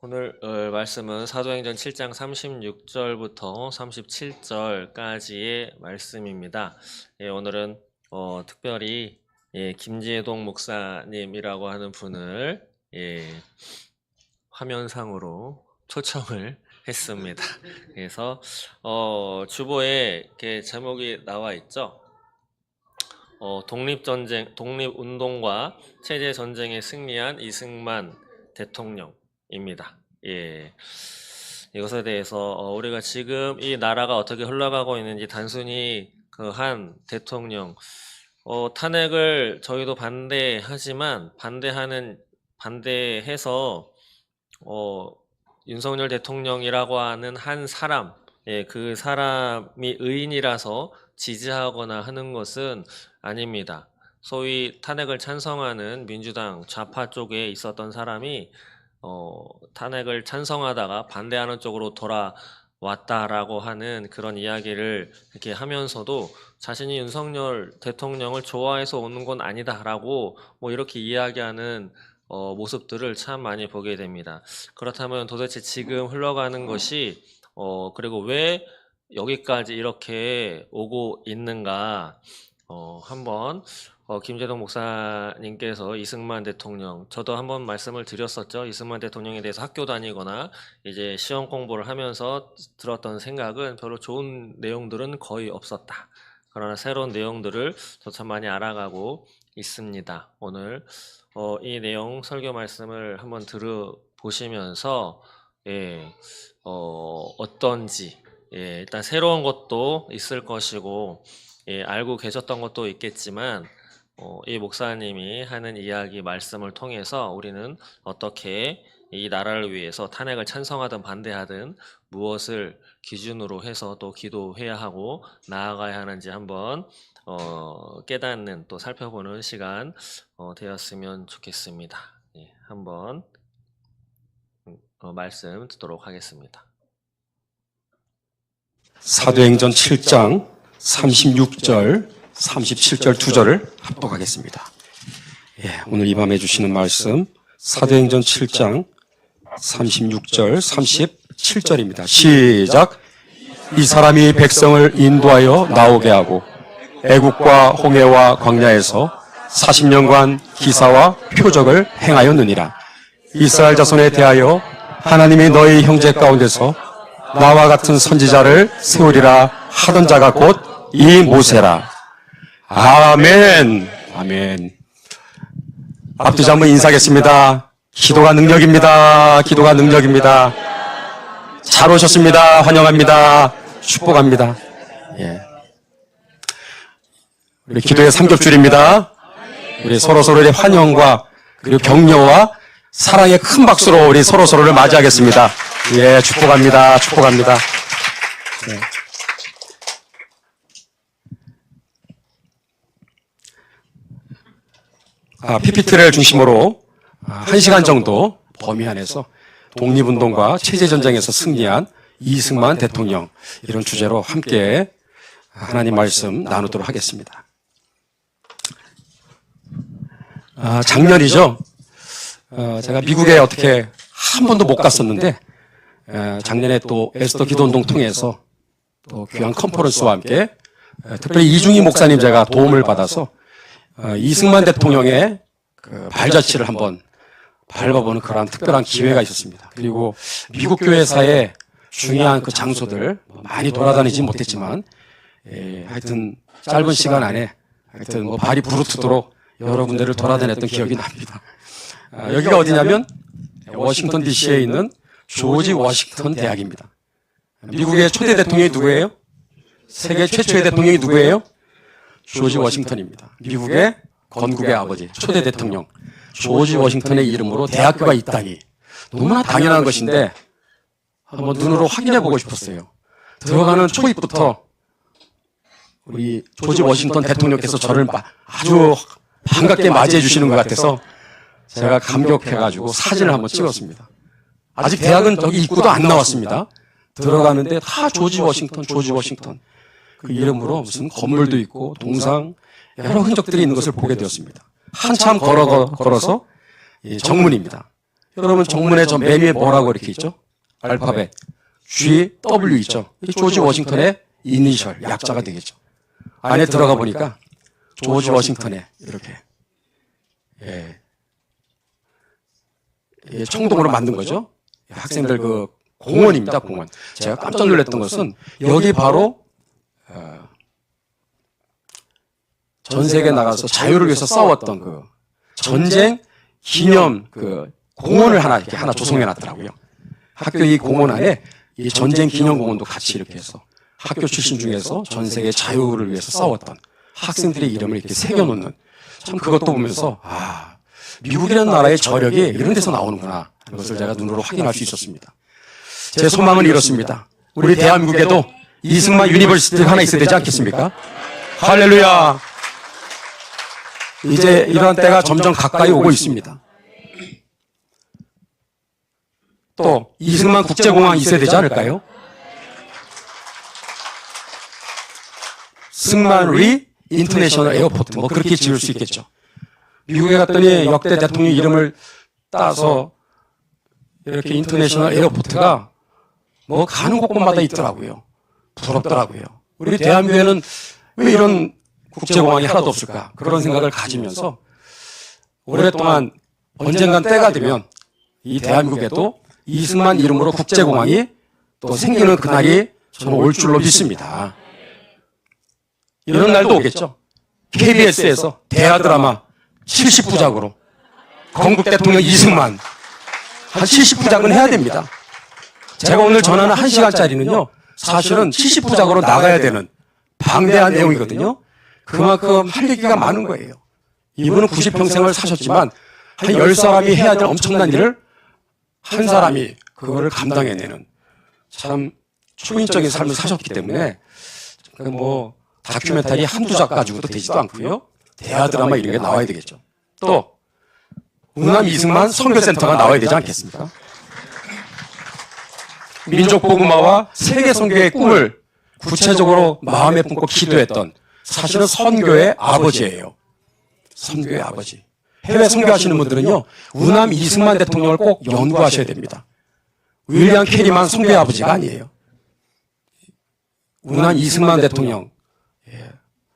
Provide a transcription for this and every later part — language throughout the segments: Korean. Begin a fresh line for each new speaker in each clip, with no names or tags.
오늘 말씀은 사도행전 7장 36절부터 37절까지의 말씀입니다. 오늘은 특별히 김재동 목사님이라고 하는 분을 화면상으로 초청을 했습니다. 그래서 주보에 이렇게 제목이 나와 있죠. 독립전쟁, 독립운동과 체제전쟁에 승리한 이승만 대통령입니다. 이것에 대해서 우리가 지금 이 나라가 어떻게 흘러가고 있는지 단순히 그 한 대통령 탄핵을 저희도 반대하지만 반대해서 윤석열 대통령이라고 하는 한 사람, 그 사람이 의인이라서 지지하거나 하는 것은 아닙니다. 소위 탄핵을 찬성하는 민주당 좌파 쪽에 있었던 사람이 탄핵을 찬성하다가 반대하는 쪽으로 돌아왔다라고 하는 그런 이야기를 이렇게 하면서도 자신이 윤석열 대통령을 좋아해서 오는 건 아니다라고 이렇게 이야기하는 모습들을 참 많이 보게 됩니다. 그렇다면 도대체 지금 흘러가는 것이 그리고 왜 여기까지 이렇게 오고 있는가 한번 김재동 목사님께서 이승만 대통령, 저도 한번 말씀을 드렸었죠. 이승만 대통령에 대해서 학교 다니거나 이제 시험 공부를 하면서 들었던 생각은 별로 좋은 내용들은 거의 없었다. 그러나 새로운 내용들을 저 참 많이 알아가고 있습니다. 오늘 이 내용 설교 말씀을 한번 들어보시면서 어떤지 일단 새로운 것도 있을 것이고 알고 계셨던 것도 있겠지만 이 목사님이 하는 이야기 말씀을 통해서 우리는 어떻게 이 나라를 위해서 탄핵을 찬성하든 반대하든 무엇을 기준으로 해서 또 기도해야 하고 나아가야 하는지 한번 깨닫는 또 살펴보는 시간 되었으면 좋겠습니다. 한번 말씀 듣도록 하겠습니다.
사도행전 7장 36절, 37절 두 절을 합독하겠습니다. 오늘 이 밤에 주시는 말씀 사도행전 7장 36절, 37절입니다. 시작! 이 사람이 백성을 인도하여 나오게 하고 애국과 홍해와 광야에서 40년간 기사와 표적을 행하였느니라. 이스라엘 자손에 대하여 하나님이 너희 형제 가운데서 나와 같은 선지자를 세우리라 하던 자가 곧 이 모세라. 아멘. 아멘. 앞뒤자 한번 인사하겠습니다. 기도가 능력입니다. 기도가 능력입니다. 잘 오셨습니다. 환영합니다. 축복합니다. 우리 기도의 삼겹줄입니다. 우리 서로서로의 환영과 그리고 격려와 사랑의 큰 박수로 우리 서로서로를 맞이하겠습니다. 축복합니다. 축복합니다. PPT를 중심으로 1시간 정도 범위 안에서 독립운동과 체제전쟁에서 승리한 이승만 대통령, 이런 주제로 함께 하나님 말씀 나누도록 하겠습니다. 작년이죠. 제가 미국에 어떻게 한 번도 못 갔었는데 작년에 또 에스더 기도운동 통해서 또 귀한 컨퍼런스와 함께 특별히 이중희 목사님 제가 도움을 받아서 이승만 대통령의 그 발자취를 한번 밟아보는 그러한 특별한 기회가 있었습니다. 그리고 미국 교회사의 중요한 그 장소들 많이 돌아다니지 못했지만 하여튼 짧은 시간 안에 하여튼 발이 부르트도록 여러 군데를 돌아다녔던 기억이 납니다. 여기가 어디냐면 워싱턴 DC에 있는 조지 워싱턴 대학입니다. 미국의 초대 대통령이 누구예요? 세계 최초의 대통령이 누구예요? 조지 워싱턴입니다. 미국의 건국의 아버지, 초대 대통령 조지 워싱턴의 이름으로 대학교가 있다니 너무나 당연한 것인데 한번 눈으로 확인해 보고 싶었어요. 들어가는 초입부터 우리 조지 워싱턴 대통령께서 저를 아주 반갑게 맞이해 주시는 것 같아서 제가 감격해가지고 사진을 한번 찍었습니다. 아직 대학은 저기 입구도 안 나왔습니다. 들어가는데 다 조지 워싱턴, 조지 워싱턴. 그 이름으로 무슨 건물도 있고 동상 여러 흔적들이 있는 것을 보게 되었습니다. 한참 걸어서 정문입니다. 여러분 정문에 저 맨 위에 뭐라고 이렇게 있죠? 알파벳 G, W 있죠? 이 조지 워싱턴의 이니셜, 약자가 되겠죠. 안에 들어가 보니까 조지 워싱턴의 이렇게 청동으로 만든 거죠. 학생들 그 공원입니다, 공원. 제가 깜짝 놀랐던 것은 여기 바로 전 세계에 나가서 자유를 위해서 싸웠던 그 전쟁 기념 그 공원을 하나 이렇게 하나 조성해 놨더라고요. 학교 이 공원 안에 이 전쟁 기념 공원도 같이 이렇게 해서 학교 출신 중에서 전 세계 자유를 위해서 싸웠던 학생들의 이름을 이렇게 새겨 놓는, 참 그것도 보면서 아, 미국이라는 나라의 저력이 이런 데서 나오는구나 하는 것을 제가 눈으로 확인할 수 있었습니다. 제 소망은 이렇습니다. 우리 대한민국에도 이승만 유니버시티가 하나 있어야 되지 않겠습니까? 할렐루야. 이제 이러한 때가 점점 가까이 오고 있습니다. 또 이승만 국제공항이 있어야 되지 않을까요? 승만리 인터내셔널 에어포트, 뭐 그렇게 지을 수 있겠죠. 미국에 갔더니 역대 대통령 이름을 따서 이렇게 인터내셔널 에어포트가 뭐 가는 곳곳마다 있더라고요. 부럽더라고요. 우리 대한민국에는 왜 이런 국제공항이 하나도 없을까? 그런 생각을 가지면서 오랫동안 언젠간 때가 되면 이 대한민국에도 이승만 이름으로 국제공항이 또 생기는 그날이 저는 올 줄로 믿습니다. 이런 날도 오겠죠. KBS에서 대하드라마 70부작으로 건국 대통령 이승만 한 70부작은 해야 됩니다. 제가 오늘 전하는 1시간짜리는요. 사실은 70부작으로 나가야 되는 방대한 내용이거든요. 그만큼 할 얘기가 많은 거예요. 이분은 90평생을 사셨지만 한 10사람이 해야 될 엄청난 일을 한 사람이 그거를 감당해내는 참 초인적인 삶을 사셨기 때문에 뭐 다큐멘터리 한두 작 가지고도 되지도 않고요. 대하드라마 이런 게 나와야 되겠죠. 또 우남 이승만 선교센터가 나와야 되지 않겠습니까? 민족복음화와 세계 선교의 꿈을 구체적으로 마음에 품고 기도했던 사실은 선교의 아버지예요. 선교의 아버지. 해외 선교하시는 분들은요, 우남 이승만 대통령을 꼭 연구하셔야 됩니다. 윌리엄 캐리만 선교의 아버지가 아니에요. 우남 이승만 대통령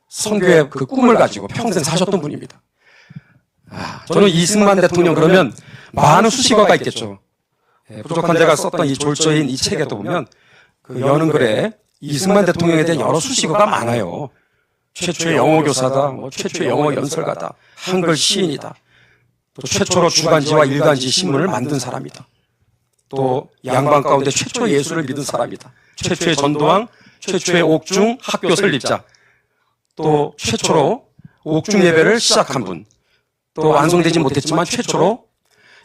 선교의 그 꿈을 가지고 평생 사셨던 분입니다. 저는 이승만 대통령 그러면 많은 수식어가 있겠죠. 부족한 제가 썼던 이 졸저인 이 책에도 보면 그 여는 글에 이승만 대통령에 대한 여러 수식어가 많아요. 최초의 영어 교사다, 뭐 최초의 영어 연설가다, 한글 시인이다. 또 최초로 주간지와 일간지 신문을 만든 사람이다. 또 양반 가운데 최초 예수를 믿은 사람이다. 최초의 전도왕, 최초의 옥중 학교 설립자. 또 최초로 옥중 예배를 시작한 분. 또 완성되지 못했지만 최초로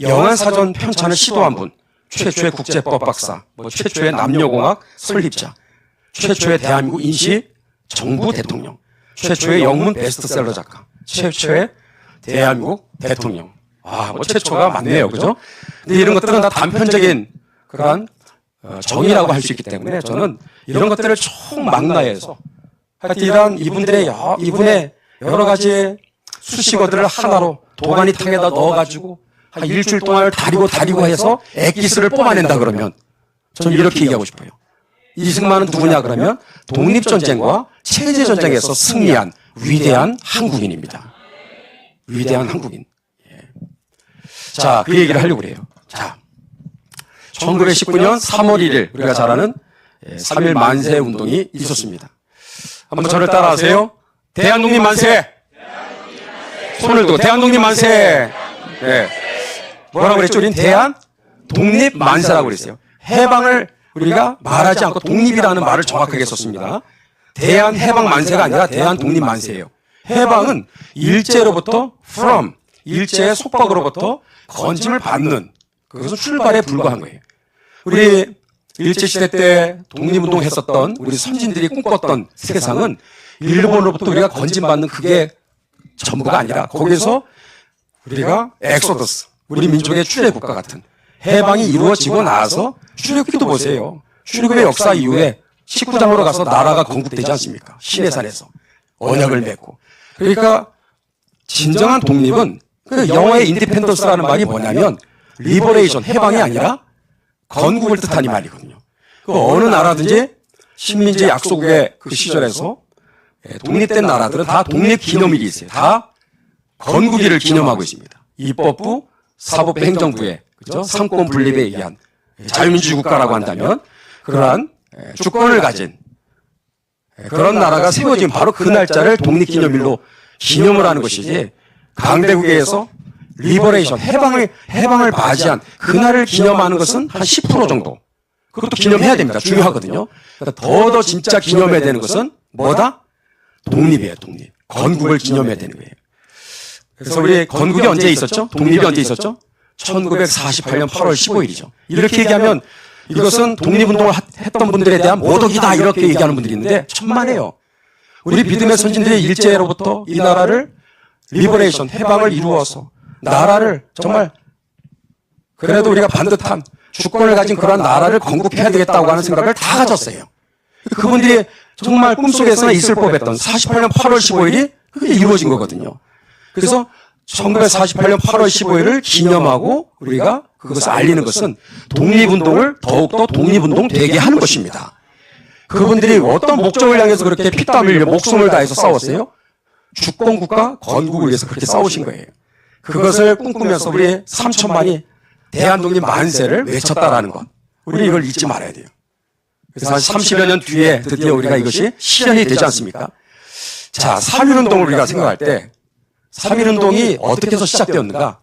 영안사전 편찬을 시도한 분. 최초의 국제법 박사, 뭐 최초의 남녀공학 설립자, 최초의 대한민국 인시 정부 대통령, 최초의 영문 베스트셀러 작가, 최초의 대한민국 대통령. 뭐 최초가 많네요. 그죠? 근데 이런 것들은 다 단편적인 그러한 정의라고 할 수 있기 때문에 저는 이런 것들을 총망라해서 하여튼 이러한 이분의 여러 가지 수식어들을 하나로 도가니탕에다 넣어가지고 한 일주일 동안을 다리고 해서 엑기스를 뽑아낸다 그러면 저는 이렇게 얘기하고 싶어요. 이승만은 누구냐 그러면 독립전쟁과 체제전쟁에서 승리한 위대한 한국인입니다. 위대한 한국인. 자, 그 얘기를 하려고 그래요. 자, 1919년 3월 1일 우리가 잘 아는 3.1 만세 운동이 있었습니다. 한번 저를 따라하세요. 대한독립 만세! 손을 들고 대한독립 만세! 네. 뭐라고 그랬죠? 우리는 대한 독립 만세라고 그랬어요. 해방을 우리가 말하지 않고 독립이라는 말을 정확하게 썼습니다. 대한 해방 만세가 아니라 대한 독립 만세예요. 해방은 일제로부터 from 일제의 속박으로부터 건짐을 받는 그것은 출발에 불과한 거예요. 우리 일제시대 때 독립운동 했었던 우리 선진들이 꿈꿨던 세상은 일본으로부터 우리가 건짐받는 그게 전부가 아니라 거기서 우리가 엑소더스 우리 민족의 출애국과 같은 해방이 이루어지고 나서 출애굽기도 보세요. 출애굽의 역사 이후에 19장으로 가서 나라가 건국되지 않습니까? 시내산에서 언약을 맺고. 그러니까 진정한 독립은 그 영어의 인디펜던스라는 말이 뭐냐면 리버레이션, 해방이 아니라 건국을 뜻하는 말이거든요. 그 어느 나라든지 식민지 약소국의 그 시절에서 독립된 나라들은 다 독립기념일이 있어요. 다 건국일을 기념하고 있습니다. 입법부, 사법부, 행정부의 그죠? 삼권 분립에 의한 자유민주주의 국가라고 한다면 그러한 주권을 가진 그런 나라가 세워진 바로 그 날짜를 독립기념일로 기념을 하는 것이지 강대국에서 리버레이션, 해방을 맞이한 그날을 기념하는 것은 한 10% 정도. 그것도 기념해야 됩니다. 중요하거든요. 그러니까 더 진짜 기념해야 되는 것은 뭐다? 독립이에요, 독립. 건국을 기념해야 되는 거예요. 그래서 우리 건국이 언제 있었죠? 독립이 언제 있었죠? 1948년 8월 15일이죠. 이렇게 얘기하면 이것은 독립운동을 했던 분들에 대한 모독이다 이렇게 얘기하는 분들이 있는데 천만에요. 우리 믿음의 선진들의 일제로부터 이 나라를 리버레이션, 해방을 이루어서 나라를 정말 그래도 우리가 반듯한 주권을 가진 그런 나라를 건국해야 되겠다고 하는 생각을 다 가졌어요. 그분들이 정말 꿈속에서나 있을 법했던 48년 8월 15일이 그게 이루어진 거거든요. 그래서 1948년 8월 15일을 기념하고 우리가 그것을 알리는 것은 독립운동을 더욱더 독립운동 되게 하는 것입니다. 그분들이 어떤 목적을 향해서 그렇게 피땀 흘려 목숨을 다해서 싸웠어요? 주권국가 건국을 위해서 그렇게 싸우신 거예요. 그것을 꿈꾸면서 우리 3천만이 대한독립 만세를 외쳤다라는 것. 우리 이걸 잊지 말아야 돼요. 그래서 한 30여 년 뒤에 드디어 우리가 이것이 실현이 되지 않습니까? 자, 3.1운동을 우리가 생각할 때 3.1운동이 어떻게 해서 시작되었는가?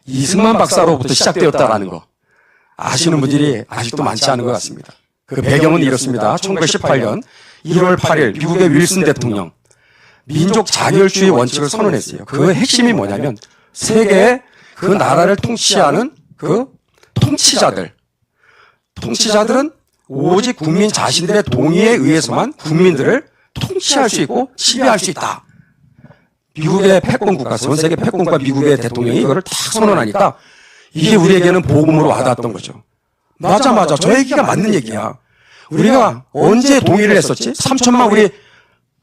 이승만 박사로부터 시작되었다라는 거 아시는 분들이 아직도 많지 않은 것 같습니다. 그 배경은 이렇습니다. 1918년 1월 8일 미국의 윌슨 대통령 민족 자결주의 원칙을 선언했어요. 그 핵심이 뭐냐면 세계의 그 나라를 통치하는 그 통치자들은 오직 국민 자신들의 동의에 의해서만 국민들을 통치할 수 있고 지배할 수 있다. 미국의 패권국가, 전 세계 패권국가 미국의 대통령이 이거를 딱 선언하니까 이게 우리에게는 복음으로 와닿았던 거죠. 맞아. 저 얘기가 맞는 얘기야. 우리가 언제 동의를 했었지? 3천만 우리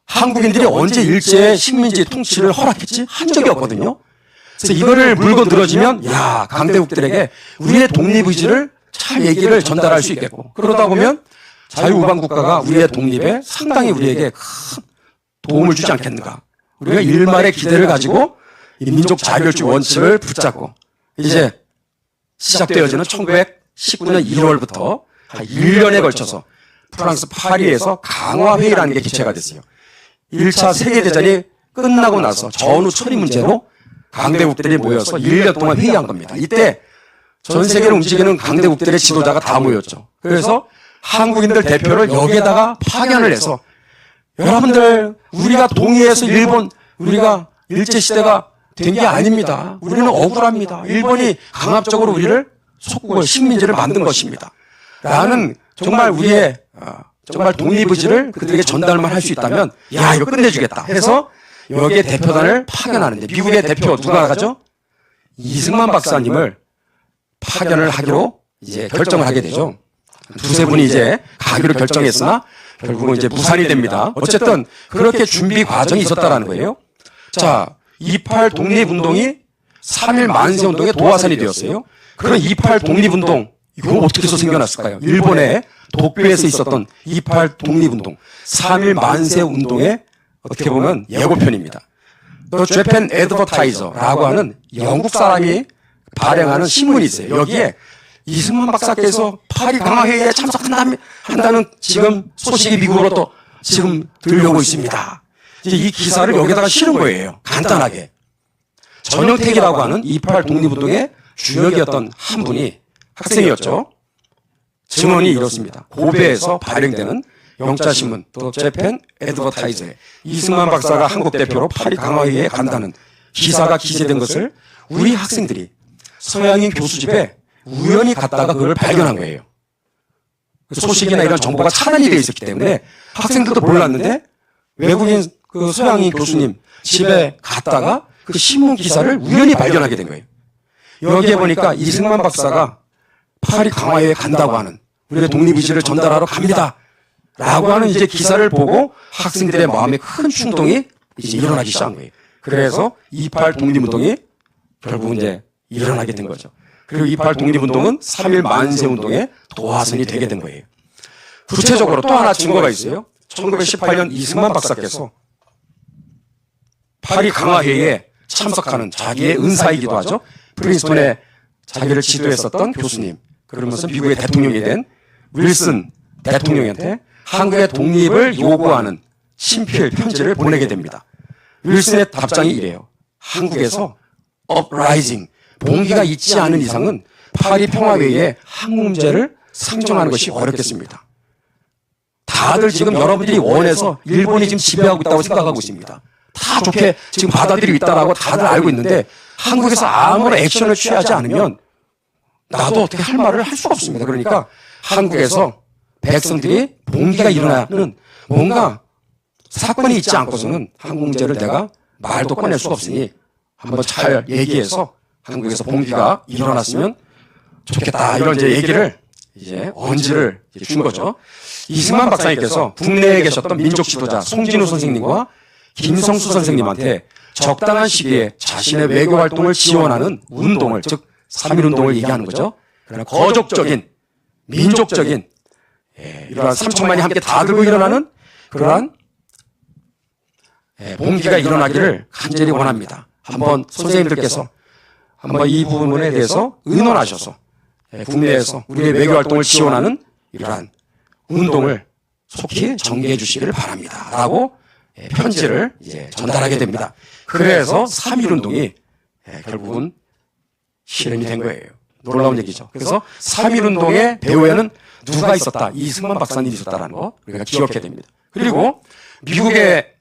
한국인들이 언제 일제의 식민지 통치를 허락했지? 한 적이 없거든요. 그래서 이거를 물고 늘어지면 야, 강대국들에게 우리의 독립의지를 잘 얘기를 전달할 수 있겠고 그러다 보면 자유우방국가가 우리의 독립에 상당히 우리에게 큰 도움을 주지 않겠는가. 우리가 일말의 기대를 가지고 이 민족 자결주의 원칙을 붙잡고 이제 시작되어지는 1919년 1월부터 한 1년에 걸쳐서 프랑스 파리에서 강화회의라는 게 개최가 됐어요. 1차 세계대전이 끝나고 나서 전후 처리 문제로 강대국들이 모여서 1년 동안 회의한 겁니다. 이때 전 세계를 움직이는 강대국들의 지도자가 다 모였죠. 그래서 한국인들 대표를 여기에다가 파견을 해서 여러분들 우리가 동의해서 우리가 일제시대가 된 게 아닙니다. 우리는 억울합니다. 일본이 강압적으로 우리를 속국을 식민지를 만든 것입니다. 라는 정말 우리의 정말 독립의지를 그들에게 전달만 할 수 있다면 야 이거 끝내주겠다 해서 여기에 대표단을 파견하는데 미국의 대표 누가 가죠? 이승만 박사님을 파견을 하기로 이제 결정을 하게 되죠. 두세 분이 이제 가기로 결정했으나 결국은 이제 무산이 됩니다. 어쨌든 그렇게 준비 과정이 있었다라는 거예요. 자, 28 독립운동이 3.1 만세운동의 도화선이 되었어요. 그런 28 독립운동 이거 어떻게 해서 생겨났을까요? 일본의 도쿄에서 있었던 28 독립운동 3.1 만세운동의 어떻게 보면 예고편입니다. 또 재팬 애드버타이저라고 하는 영국 사람이 발행하는 신문이 있어요. 여기에 이승만 박사께서 파리 강화회의에 참석한다는 지금 소식이 미국으로 또 지금 들려오고 있습니다. 이제 이 기사를 여기다가 실은 거예요. 간단하게. 전영택이라고 하는 28 독립운동의 주역이었던 한 분이 학생이었죠. 증언이 이렇습니다. 고베에서 발행되는 영자신문 또 재팬 애드버타이저에 이승만 박사가 한국 대표로 파리 강화회의에 간다는 기사가 기재된 것을 우리 학생들이 서양인 교수 집에 우연히 갔다가 그걸 발견한 거예요. 소식이나 이런 정보가 차단이 되어 있었기 때문에 학생들도 몰랐는데 외국인 그 서양인 교수님 집에 갔다가 그 신문 기사를 우연히 발견하게 된 거예요. 여기에 보니까 이승만 박사가 파리 강화회에 간다고 하는 우리의 독립의지를 전달하러 갑니다. 라고 하는 이제 기사를 보고 학생들의 마음에 큰 충동이 이제 일어나기 시작한 거예요. 그래서 28 독립운동이 결국 이제 일어나게 된 거죠. 그리고 28 독립운동은 3.1 만세운동의 도화선이 되게 된 거예요. 구체적으로 또 하나 증거가 있어요. 1918년 이승만 박사께서 파리 강화회의에 참석하는 자기의 은사이기도 하죠. 프린스톤에 자기를 지도했었던 교수님, 그러면서 미국의 대통령이 된 윌슨 대통령한테 한국의 독립을 요구하는 친필 편지를 보내게 됩니다. 윌슨의 답장이 이래요. 한국에서 uprising, 봉기가 있지 않은 이상은 파리 평화회의에 한국 문제를 상정하는 것이 어렵겠습니다. 다들 지금 여러분들이 원해서 일본이 지금 지배하고 있다고 생각하고 있습니다. 다 좋게 지금 받아들이고 있다라고 다들 알고 있는데 한국에서 아무런 액션을 취하지 않으면 나도 어떻게 할 말을 할 수가 없습니다. 그러니까 한국에서 백성들이 봉기가 일어나는 뭔가 사건이 있지 않고서는 한국 문제를 내가 말도 꺼낼 수가 없으니 한번 잘 얘기해서 한국에서 봉기가 일어났으면 좋겠다. 이런 이제 얘기를 이제 언지를 준 거죠. 이승만 박사님께서 국내에 계셨던 민족 지도자 송진우 선생님과 김성수 선생님한테 적당한 시기에 자신의 외교 활동을 지원하는 운동을, 즉 3.1 운동을 얘기하는 거죠. 그러나 거족적인 민족적인 이러한 3천만이 함께 다 들고 일어나는 그러한 봉기가 일어나기를 간절히 원합니다. 한번 선생님들께서 한번 이 부분에 대해서 의논하셔서 국내에서 우리의 외교 활동을 지원하는 이러한 운동을 속히 전개해 주시기를 바랍니다. 라고 편지를 이제 전달하게 됩니다. 그래서 3.1 운동이 결국은 실현이 된 거예요. 놀라운 얘기죠. 그래서 3.1 운동의 배후에는 누가 있었다? 이승만 박사님이 있었다라는 거 우리가 기억해야 됩니다. 그리고 미국의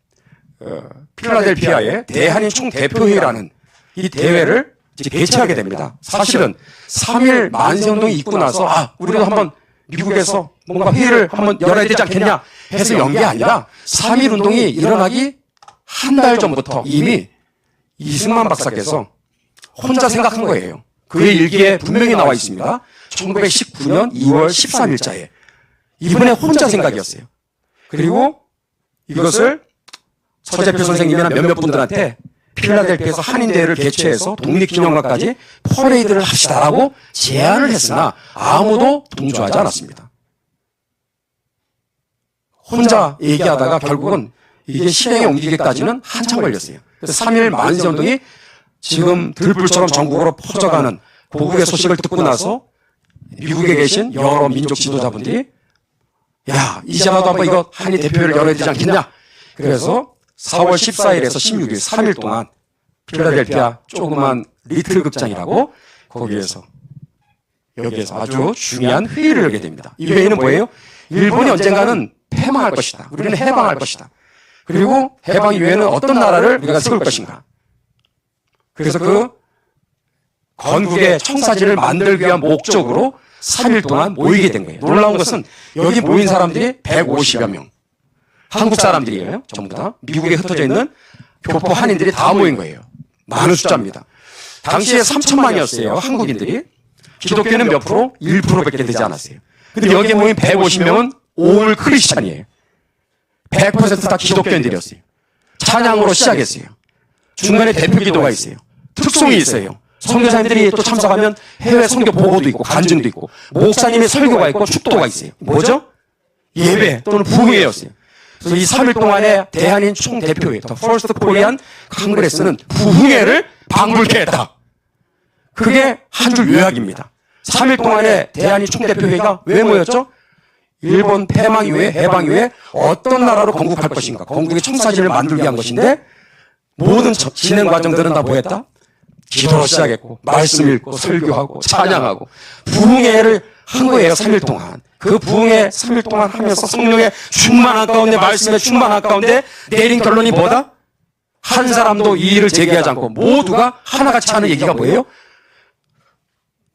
필라델피아의 대한인 총대표회의라는 이 대회를 이제 개최하게 됩니다. 사실은 3.1 만세운동이 있고 나서 우리도 한번 미국에서 뭔가 회의를 한번 열어야 되지 않겠냐 해서 연 게 아니라 3.1 운동이 일어나기 한 달 전부터 이미 이승만 박사께서 혼자 생각한 거예요. 그의 일기에 분명히 나와 있습니다. 1919년 2월 13일자에 이분의 혼자 생각이었어요. 그리고 이것을 서재필 선생님이나 몇몇 분들한테 필라델피아에서 한인대회를 개최해서 독립기념관까지 퍼레이드를 합시다라고 제안을 했으나 아무도 동조하지 않았습니다. 혼자 얘기하다가 결국은 이게 실행에 옮기기까지는 한참 걸렸어요. 그래서 3.1 만세운동이 지금 들불처럼 전국으로 퍼져가는 고국의 소식을 듣고 나서 미국에 계신 여러 민족 지도자분들이 야, 이제라도 한번 이거 한인 대표회를 열어야 되지 않겠냐. 그래서 4월 14일에서 16일 3일 동안 필라델피아 조그만 리틀 극장이라고 거기에서 여기에서 아주 중요한 회의를 열게 됩니다. 이 회의는 뭐예요? 일본이 언젠가는 패망할 것이다. 우리는 해방할 것이다. 그리고 해방 이후에는 어떤 나라를 우리가 세울 것인가. 그래서 그 건국의 청사진을 만들기 위한 목적으로 3일 동안 모이게 된 거예요. 놀라운 것은 여기 모인 사람들이 150여 명. 한국 사람들이에요. 전부 다. 미국에 흩어져 있는 교포 한인들이 다 모인 거예요. 많은 숫자입니다. 당시에 3천만이었어요. 한국인들이. 기독교는 몇 프로? 1%밖에 되지 않았어요. 근데 여기에 모인 150명은 올 크리스찬이에요. 100%다 기독교인들이었어요. 찬양으로 시작했어요. 중간에 대표 기도가 있어요. 특송이 있어요. 선교사님들이 또 참석하면 해외 선교 보고도 있고 간증도 있고 목사님의 설교가 있고 축도가 있어요. 뭐죠? 예배 또는 부흥회였어요. 그래서 이 3일 동안에 대한인 총대표회, The First Korean Congress는 부흥회를 방불케 했다. 그게 한 줄 요약입니다. 3일 동안에 대한인 총대표회가 왜 모였죠? 일본 패망 이후에 해방 이후에 어떤 나라로 건국할 것인가, 건국의 청사진을 만들기 위한 것인데 모든 진행 과정들은 다 뭐였다? 기도로 시작했고 말씀 읽고 설교하고 찬양하고 부흥회를 한 거예요. 3일 동안. 그 부흥회 3일 동안 하면서 성령의 충만한 가운데 말씀의 충만한 가운데 내린 결론이 뭐다? 한 사람도 이의를 제기하지 않고 모두가 하나같이 하는 얘기가 뭐예요?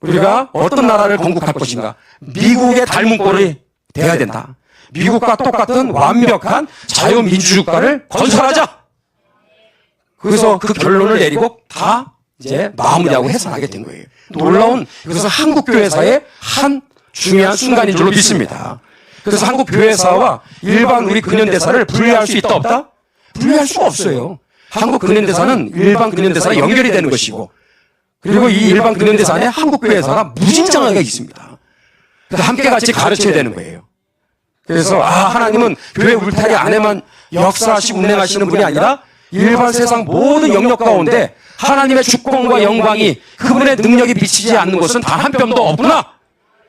우리가 어떤 나라를 건국할 것인가? 미국의 닮은 꼴이 돼야 된다. 미국과 똑같은 완벽한 자유민주주의국가를 건설하자. 그래서 그 결론을 내리고 다 이제 마무리하고 해산하게 된 거예요. 놀라운 그래서 한국교회사의 한 중요한 순간인 줄로 믿습니다. 그래서 한국교회사와 일반 우리 근현대사를 분리할 수 있다 없다? 분리할 수가 없어요. 한국 근현대사는 일반 근현대사와 연결이 되는 것이고 그리고 이 일반 근현대사 안에 한국교회사가 무진장하게 있습니다. 그래서 함께 같이 가르쳐야 되는 거예요. 그래서 하나님은 교회 울타리 안에만 역사하시고 운행하시는 분이 아니라 일반 세상 모든 영역 가운데 하나님의 주권과 영광이 그분의 능력이 미치지 않는 곳은 단 한 뼘도 없구나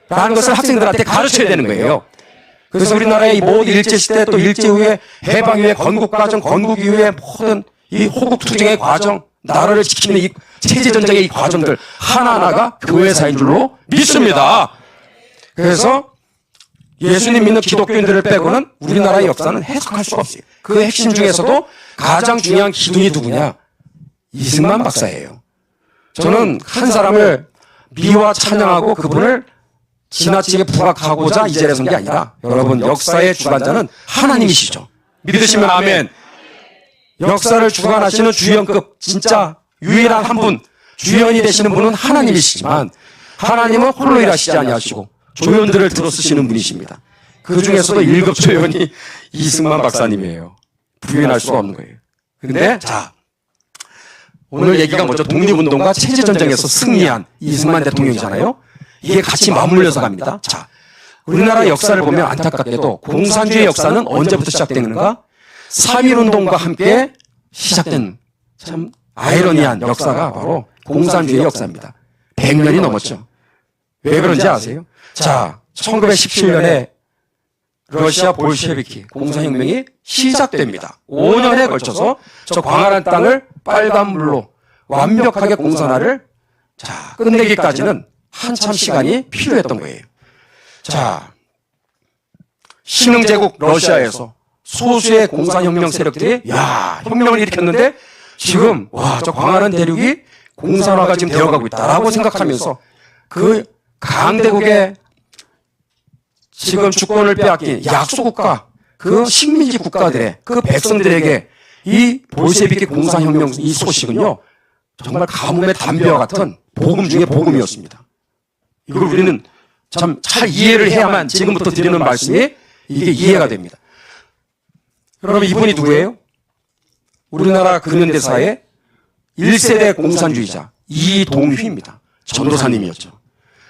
라는 것을 학생들한테 가르쳐야 되는 거예요. 그래서 우리나라의 이 모든 일제시대 또 일제 후에 해방 이후에 건국과정, 건국 이후에 모든 이 호국투쟁의 과정, 나라를 지키는 이 체제전쟁의 이 과정들 하나하나가 교회사인 줄로 믿습니다. 그래서 예수님 믿는 기독교인들을 빼고는 우리나라의 역사는 해석할 수가 없어요. 그 핵심 중에서도 가장 중요한 기둥이 누구냐? 이승만 박사예요. 저는 한 사람을 미화 찬양하고 그분을 지나치게 부각하고자 이 자리에 선 게 아니라 여러분 역사의 주관자는 하나님이시죠. 믿으시면 아멘. 역사를 주관하시는 주연급 진짜 유일한 한 분, 주연이 되시는 분은 하나님이시지만 하나님은 홀로 일하시지 아니하시고 조연들을 들어 쓰시는 분이십니다. 그 중에서도 1급 조연이 이승만 박사님이에요. 부인할 수가 없는 거예요. 근데 자, 오늘 얘기가 먼저 독립운동과 체제전쟁에서 승리한 이승만 대통령이잖아요. 이게 같이 맞물려서 갑니다. 자, 우리나라 역사를 보면 안타깝게도 공산주의 역사는 언제부터 시작되는가? 3.1운동과 함께 시작된 참 아이러니한 역사가 바로 공산주의 역사입니다. 100년이 넘었죠. 왜 그런지 아세요? 자, 1917년에 러시아 볼셰비키 공산혁명이 시작됩니다. 5년에 걸쳐서 저 광활한 땅을 빨간 물로 완벽하게 공산화를 끝내기까지는 한참 시간이 필요했던 거예요. 자, 신흥제국 러시아에서 소수의 공산혁명 세력들이 혁명을 일으켰는데 지금 저 광활한 대륙이 공산화가 지금 되어가고 있다라고 생각하면서 그 강대국의 지금 주권을 빼앗긴 약소국가 그 식민지 국가들의 그 백성들에게 이 볼셰비키 공산혁명 이 소식은요 정말 가뭄의 담배와 같은 복음 중에 복음이었습니다. 이걸 우리는 참 잘 이해를 해야만 지금부터 드리는 말씀이 이게 이해가 됩니다. 여러분 이분이 누구예요? 우리나라 근현대사의 1세대 공산주의자 이동휘입니다. 전도사님이었죠.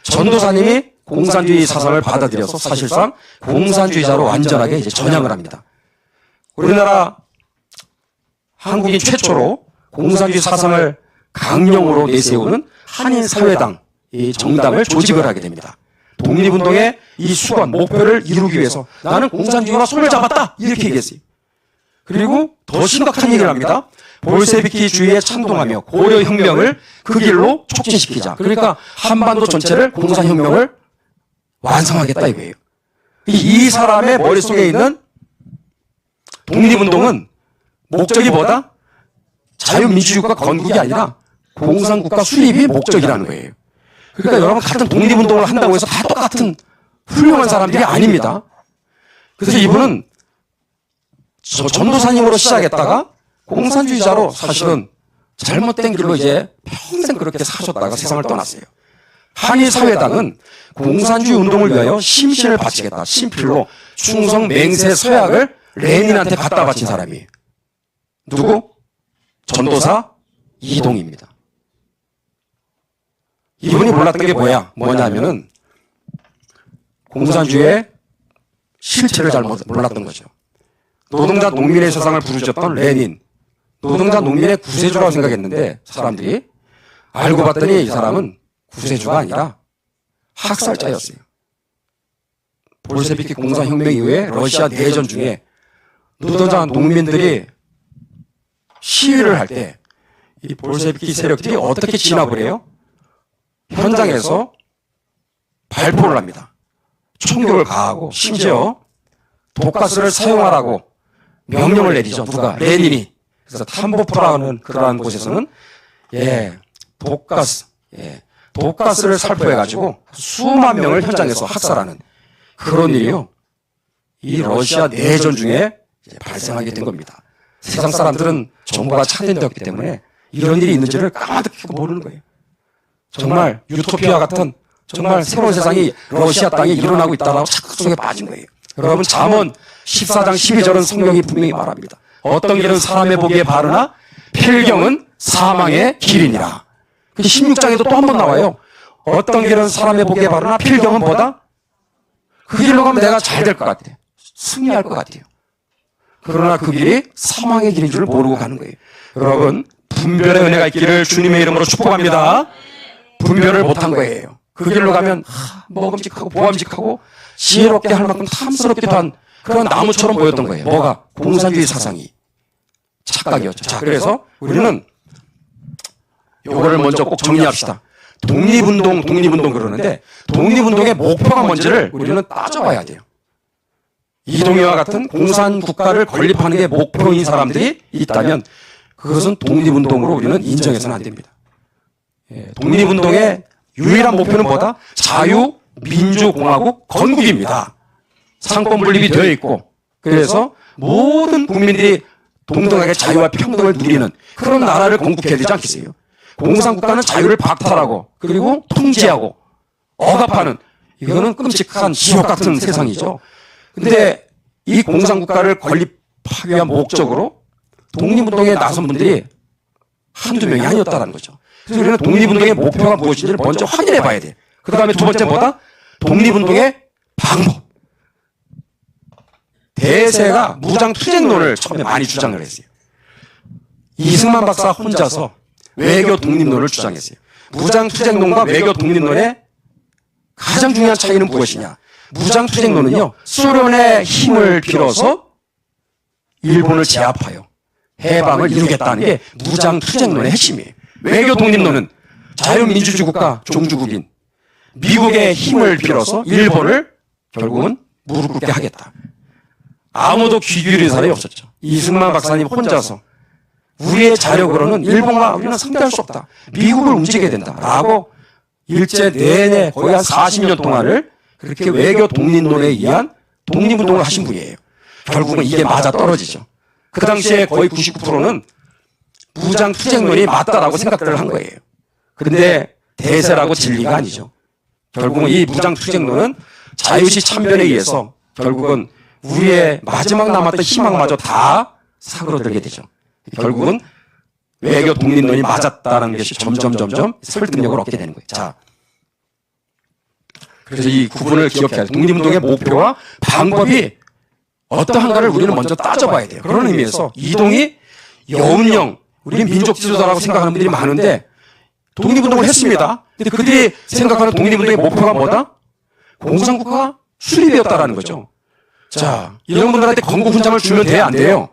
전도사님이 공산주의 사상을 받아들여서 사실상 공산주의자로 완전하게 이제 전향을 합니다. 우리나라 한국인 최초로 공산주의 사상을 강령으로 내세우는 한인사회당 이 정당을 조직을 하게 됩니다. 독립운동의 이 수건, 목표를 이루기 위해서 나는 공산주의와 손을 잡았다 이렇게 얘기했어요. 그리고 더 심각한 얘기를 합니다. 볼셰비키주의에 찬동하며 고려혁명을 그 길로 촉진시키자. 그러니까 한반도 전체를 공산혁명을 완성하겠다 이거예요. 이 사람의 머릿속에 있는 독립운동은 목적이 뭐다? 자유민주주의국가 건국이 아니라 공산국가 수립이 목적이라는 거예요. 그러니까 여러분 같은 독립운동을 한다고 해서 다 똑같은 훌륭한 사람들이 아닙니다. 그래서 이분은 전도사님으로 시작했다가 공산주의자로 사실은 잘못된 길로 이제 평생 그렇게 사셨다가 세상을 떠났어요. 한일사회당은 공산주의 운동을 위하여 심신을 바치겠다. 신필로 충성 맹세 서약을 레닌한테 갖다 바친 사람이에요. 누구? 전도사 이동입니다. 이분이 몰랐던 게 뭐냐면은 공산주의의 실체를 잘 몰랐던 거죠. 노동자 농민의 세상을 부르셨던 레닌, 노동자 농민의 구세주라고 생각했는데 사람들이 알고 봤더니 이 사람은 구세주가 아니라 학살자였어요. 볼셰비키 공산혁명 이후에 러시아 내전 중에 노동자 농민들이 시위를 할 때 이 볼셰비키 세력들이 어떻게 진압을 해요? 현장에서 발포를 합니다. 총격을 가하고 심지어 독가스를 사용하라고 명령을 내리죠. 누가? 레닌이. 그래서 탐보프라는 그러한 곳에서는 독가스를 살포해가지고 수만 명을 현장에서 학살하는 그런 일이요. 이 러시아 내전 중에 발생하게 된 겁니다. 세상 사람들은 정보가 차단되었기 때문에 이런 일이 있는지를 까마득히 모르는 거예요. 정말 유토피아 같은 정말 새로운 세상이 러시아 땅에 일어나고 있다라고 착각 속에 빠진 거예요. 여러분 잠언 14장 12절은 성경이 분명히 말합니다. 어떤 길은 사람의 보기에 바르나 필경은 사망의 길이니라. 그 16장에도 또 한 번 나와요. 어떤 길은 사람의 보기에 바르나 필경은 뭐다? 그 길로 가면 내가 잘 될 것 같아. 승리할 것 같아요. 그러나 그 길이 사망의 길인 줄 모르고 가는 거예요. 여러분, 분별의 은혜가 있기를 주님의 이름으로 축복합니다. 분별을 못한 거예요. 그 길로 가면 먹음직하고 보암직하고 지혜롭게 할 만큼 탐스럽기도 한 그런 나무처럼 보였던 거예요. 뭐가? 공산주의 사상이. 착각이었죠. 자, 그래서 우리는 요거를 먼저 꼭 정리합시다. 독립운동 그러는데 독립운동의 목표가 뭔지를 우리는 따져봐야 돼요. 이동희와 같은 공산국가를 건립하는 게 목표인 사람들이 있다면 그것은 독립운동으로 우리는 인정해서는 안 됩니다. 독립운동의 유일한 목표는 뭐다? 자유민주공화국 건국입니다. 상권 분립이 되어 있고 그래서 모든 국민들이 동등하게 자유와 평등을 누리는 그런 나라를 건국해야 되지 않겠어요? 공산국가는 자유를 박탈하고 그리고 통제하고 억압하는 이거는 끔찍한 지옥 같은 세상이죠. 근데 이 공산국가를 건립하기 위한 목적으로 독립운동에 나선 분들이 한두 명이 아니었다는 거죠. 그래서 우리는 독립운동의 목표가 무엇인지를 먼저 확인해 봐야 돼. 그 다음에 두 번째 뭐다? 독립운동의 방법. 대세가 무장투쟁론을 처음에 많이 주장을 했어요. 이승만 박사 혼자서 외교 독립론을 주장했어요. 무장투쟁론과 외교 독립론의 가장 중요한 차이는 무엇이냐? 무장투쟁론은요, 소련의 힘을 빌어서 일본을 제압하여 해방을 이루겠다는 게 무장투쟁론의 핵심이에요. 외교 독립론은 자유민주주의 국가 종주국인 미국의 힘을 빌어서 일본을 결국은 무릎 꿇게 하겠다. 아무도 귀 기울인 사람이 없었죠. 이승만 박사님 혼자서 우리의 자력으로는 일본과 우리는 상대할 수 없다. 미국을 움직여야 된다. 라고 일제 내내 거의 한 40년 동안을 그렇게 외교 독립론에 의한 독립운동을 하신 분이에요. 결국은 이게 맞아 떨어지죠. 그 당시에 거의 99%는 무장투쟁론이 맞다라고 생각들을 한 거예요. 그런데 대세라고 진리가 아니죠. 결국은 이 무장투쟁론은 자유시 참변에 의해서 결국은 우리의 마지막 남았던 희망마저 다 사그러들게 되죠. 결국은 외교 독립론이 맞았다는 것이 점점 설득력을 얻게 되는 거예요. 자, 그래서 이 구분을 기억해야 돼요. 독립운동의 목표와 방법이 어떠한가를 우리는 먼저 따져봐야 돼요. 그런 의미에서 이동희, 여운형, 우리 민족 지도자라고 생각하는 분들이 많은데 독립운동을 했습니다. 근데 그들이 생각하는 독립운동의 목표가 뭐다? 공산국가 수립이었다라는 거죠. 자, 이런 분들한테 건국 훈장을 주면 돼요? 안 돼요?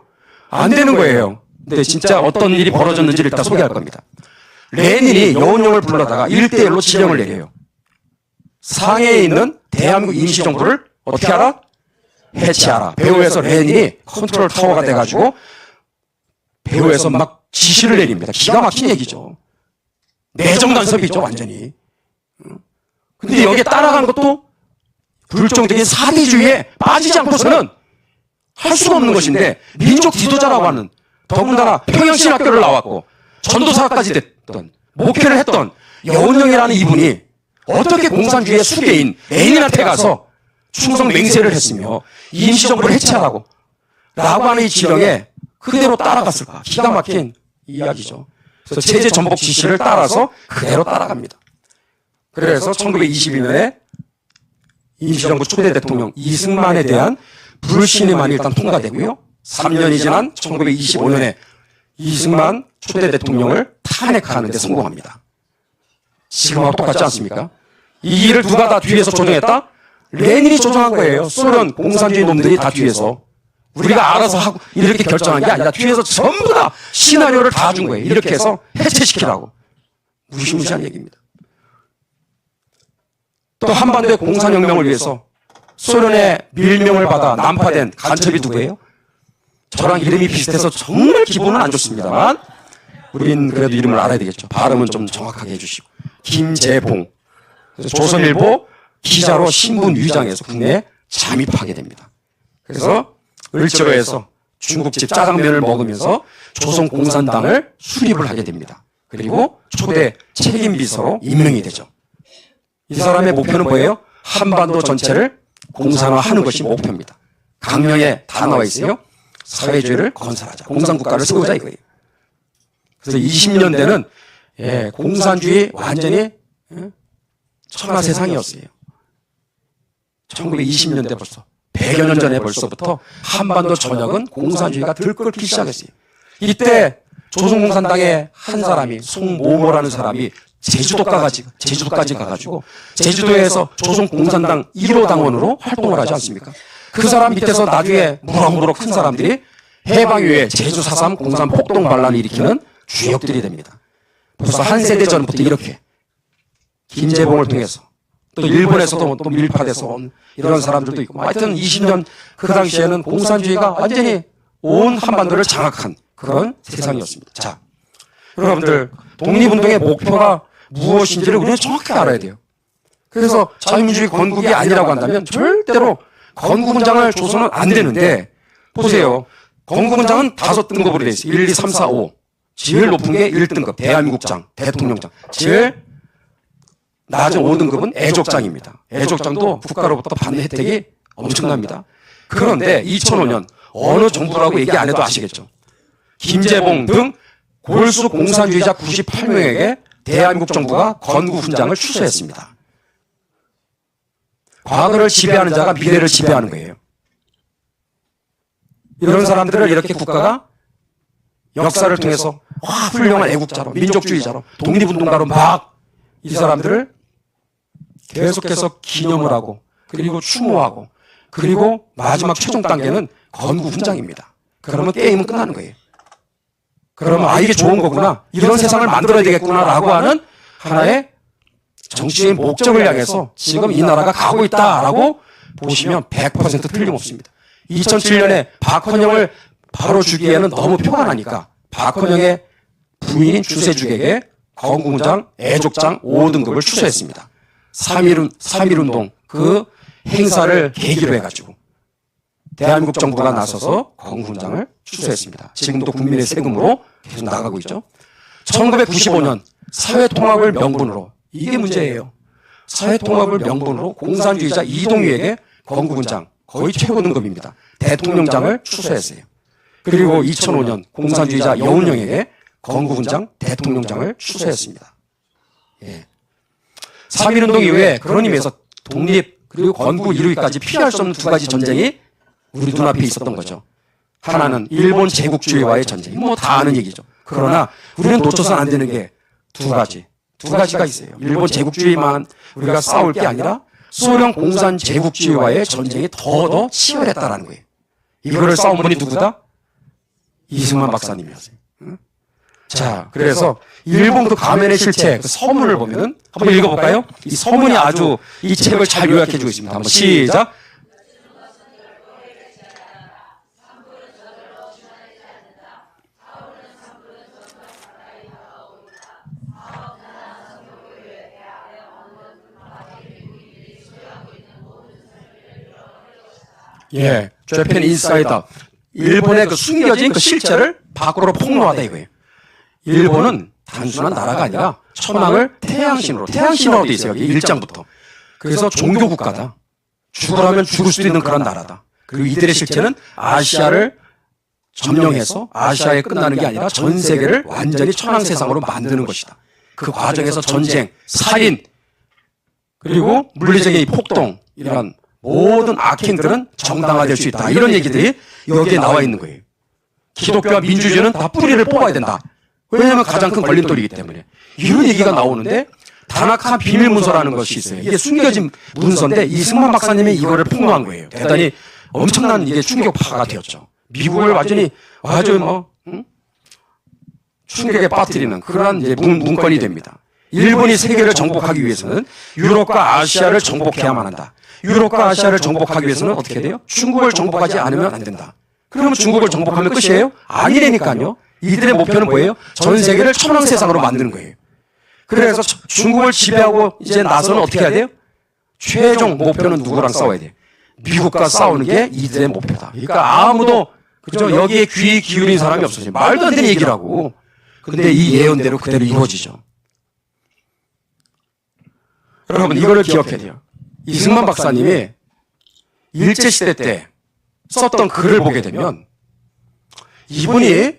안 되는 거예요. 근데 진짜 어떤 일이 벌어졌는지를 일단 소개할 겁니다. 레닌이 여운형을 불러다가 1대1로 지령을 내려요. 상해에 있는 대한민국 임시정부를 어떻게 하라? 해체하라. 배후에서 레닌이 컨트롤 타워가 돼가지고 배후에서 막 지시를 내립니다. 기가 막힌 얘기죠. 내정 간섭이죠, 완전히. 근데 여기에 따라간 것도 불정적인 사대주의에 빠지지 않고서는 할 수가 없는 것인데 민족 지도자라고 하는 더군다나 평양신학교를 나왔고 전도사까지 됐던 목회를 했던 여운형이라는 이분이 어떻게 공산주의의 수괴인 레닌한테 가서 충성 맹세를 했으며 임시정부를 해체하라고 라고 하는 이 지령에 그대로 따라갔을까? 기가 막힌 이야기죠. 그래서 체제 전복 지시를 따라서 그대로 따라갑니다. 그래서 1922년에 임시정부 초대 대통령 이승만에 대한 불신임안이 일단 통과되고요. 3년이 지난 1925년에 이승만 초대 대통령을 탄핵하는 데 성공합니다. 지금하고 똑같지 않습니까? 이 일을 누가 다 뒤에서 조정했다? 레닌이 조정한 거예요. 소련 공산주의 놈들이 다 뒤에서. 우리가 알아서 하고 이렇게 결정한 게 아니라 뒤에서 전부 다 시나리오를 다 준 거예요. 이렇게 해서 해체시키라고. 무시무시한 얘기입니다. 또 한반도의 공산혁명을 위해서 소련의 밀명을 받아 난파된 간첩이 누구예요? 저랑 이름이 비슷해서 정말 기분은 안 좋습니다만 우린 그래도 이름을 알아야 되겠죠. 발음은 좀 정확하게 해주시고. 김재봉. 그래서 조선일보 기자로 신분 위장해서 국내에 잠입하게 됩니다. 그래서 을지로에서 중국집 짜장면을 먹으면서 조선공산당을 수립을 하게 됩니다. 그리고 초대 책임비서로 임명이 되죠. 이 사람의 목표는 뭐예요? 한반도 전체를 공산화하는 것이 목표입니다. 강령에 다 나와 있어요. 사회주의를 건설하자. 공산국가를 세우자 이거예요. 그래서 20년대는 예, 공산주의 완전히 천하 세상이었어요. 1920년대 벌써 100여 년 전에 벌써부터 한반도 전역은 공산주의가 들끓기 시작했어요. 이때 조선공산당의 한 사람이 송모모라는 사람이 제주도까지 가가지고 제주도에서 조선공산당 1호 당원으로 활동을 하지 않습니까? 그 사람 밑에서 나중에 무럭무럭 큰 사람들이 해방 이후에 제주 4.3 공산 폭동 반란을 일으키는 주역들이 됩니다. 벌써 한 세대 전부터 이렇게 김재봉을 통해서 또 일본에서도 또 밀파돼서 온 이런 사람들도 있고 하여튼 20년 그 당시에는 공산주의가 완전히 온 한반도를 장악한 그런 세상이었습니다. 자, 여러분들 독립운동의 목표가 무엇인지를 우리는 정확히 알아야 돼요. 그래서 자유민주주의 건국이 아니라고 한다면 절대로 건국훈장을 줘서는 안 되는데 보세요. 건국훈장은 5등급으로 되어 있어요. 1, 2, 3, 4, 5. 제일 높은 게 1등급 대한민국장, 대통령장. 제일 낮은 5등급은 애족장입니다. 애족장도 국가로부터 받는 혜택이 엄청납니다. 그런데 2005년 어느 정부라고 얘기 안 해도 아시겠죠. 김재봉 등 골수 공산주의자 98명에게 대한민국 정부가 건국훈장을 추서했습니다. 과거를 지배하는 자가 미래를 지배하는 거예요. 이런 사람들을 이렇게 국가가 역사를 통해서 훌륭한 애국자로, 민족주의자로, 독립운동가로 막 이 사람들을 계속해서 기념을 하고 그리고 추모하고 그리고 마지막 최종 단계는 건국훈장입니다. 그러면 게임은 끝나는 거예요. 그러면 이게 좋은 거구나. 이런 세상을 만들어야 되겠구나라고 하는 하나의 정치의 목적을 향해서 지금 이 나라가 가고 있다라고 보시면 100% 틀림없습니다. 2007년에 박헌영을 바로 주기에는 너무 표가 나니까 박헌영의 부인인 주세죽에게 건국훈장, 애족장 5등급을 추서했습니다. 3.1운동 그 행사를 계기로 해가지고 대한민국 정부가 나서서 건국훈장을 추서했습니다. 지금도 국민의 세금으로 계속 나가고 있죠. 1995년 사회통합을 명분으로 이게 문제예요. 사회통합을 명분으로 공산주의자 이동유에게 건국훈장 거의 최고 등급입니다. 대통령장을 추서했어요. 그리고 2005년 공산주의자 여운형에게 건국훈장, 대통령장을 추서했습니다. 예. 3.1운동 이후에 그런 의미에서 독립 그리고 건국 이루기까지 피할 수 없는 두 가지 전쟁이 우리 눈앞에 있었던 거죠. 하나는 일본 제국주의와의 전쟁. 뭐 다 아는 얘기죠. 그러나 우리는 놓쳐서는 안 되는 게 두 가지가 있어요. 일본 제국주의만 우리가 싸울 게 아니라 소련 공산 제국주의와의 전쟁이 더 치열했다라는 거예요. 이거를 싸운 분이 누구다? 이승만 박사님이었어요. 자, 그래서 일본 그 가면의 실체, 그 서문을 보면은 한번 읽어볼까요? 이 서문이 아주 이 책을 잘 요약해주고 있습니다. 한번 시작. 예, 재팬 인사이더. 일본의 그 숨겨진 그 실체를 밖으로 폭로하다 이거예요. 일본은 단순한 나라가 아니라 천황을 태양신으로 돼 있어요. 여기 1장부터. 그래서 종교 국가다. 죽으라면 죽을 수도 있는 그런 나라다. 그리고 이들의 실체는 아시아를 점령해서 아시아에 끝나는 게 아니라 전 세계를 완전히 천황 세상으로 만드는 것이다. 그 과정에서 전쟁, 살인, 그리고 물리적인 폭동, 이런 모든 악행들은 정당화될 수 있다. 이런 얘기들이 여기에 나와 있는 거예요. 기독교와 민주주의는 다 뿌리를 뽑아야 된다. 왜냐하면 가장 큰 걸림돌이기 때문에. 이런 얘기가 나오는데 다나카 비밀문서라는 것이 있어요. 이게 숨겨진 문서인데 이승만 박사님이 이거를 폭로한 거예요. 대단히 엄청난 이게 충격파가 되었죠. 미국을 완전히 아주 충격에 빠뜨리는 그러한 이제 문건이 됩니다. 일본이 세계를 정복하기 위해서는 유럽과 아시아를 정복해야만 한다. 유럽과 아시아를 정복하기 위해서는 어떻게 돼요? 중국을 정복하지 않으면 안 된다. 그러면 중국을 정복하면 끝이에요? 아니라니까요. 이들의 목표는 뭐예요? 전 세계를 천황 세상으로 만드는 거예요. 그래서 중국을 지배하고 이제 나서는 어떻게 해야 돼요? 최종 목표는 누구랑 싸워야 돼요? 미국과 싸우는 게 이들의 목표다. 그러니까 아무도 그죠? 여기에 귀 기울인 사람이 없어요. 말도 안 되는 얘기라고. 근데 이 예언대로 그대로 이루어지죠. 여러분 이거를 기억해야 돼요. 이승만 박사님이 일제시대 때 썼던 글을 보게 되면 이분이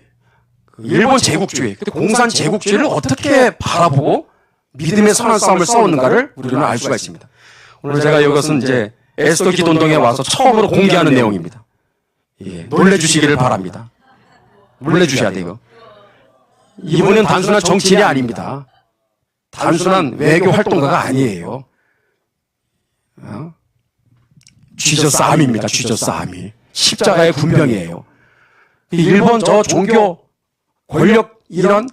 일본 제국주의, 공산 제국주의를 어떻게 바라보고 믿음의 선한 싸움을 싸웠는가를 우리는 알 수가 있습니다. 오늘 제가 이것은 이제 에스더 기돈동에 와서 처음으로 공개하는 내용입니다. 예, 놀래주시기를 바랍니다. 놀래주셔야 돼요. 이분은 단순한 정치인이 아닙니다. 단순한 외교 활동가가 아니에요. 쥐저스 아미입니다. 쥐저스 아미. 십자가의 군병이에요. 일본 저 종교 권력 이런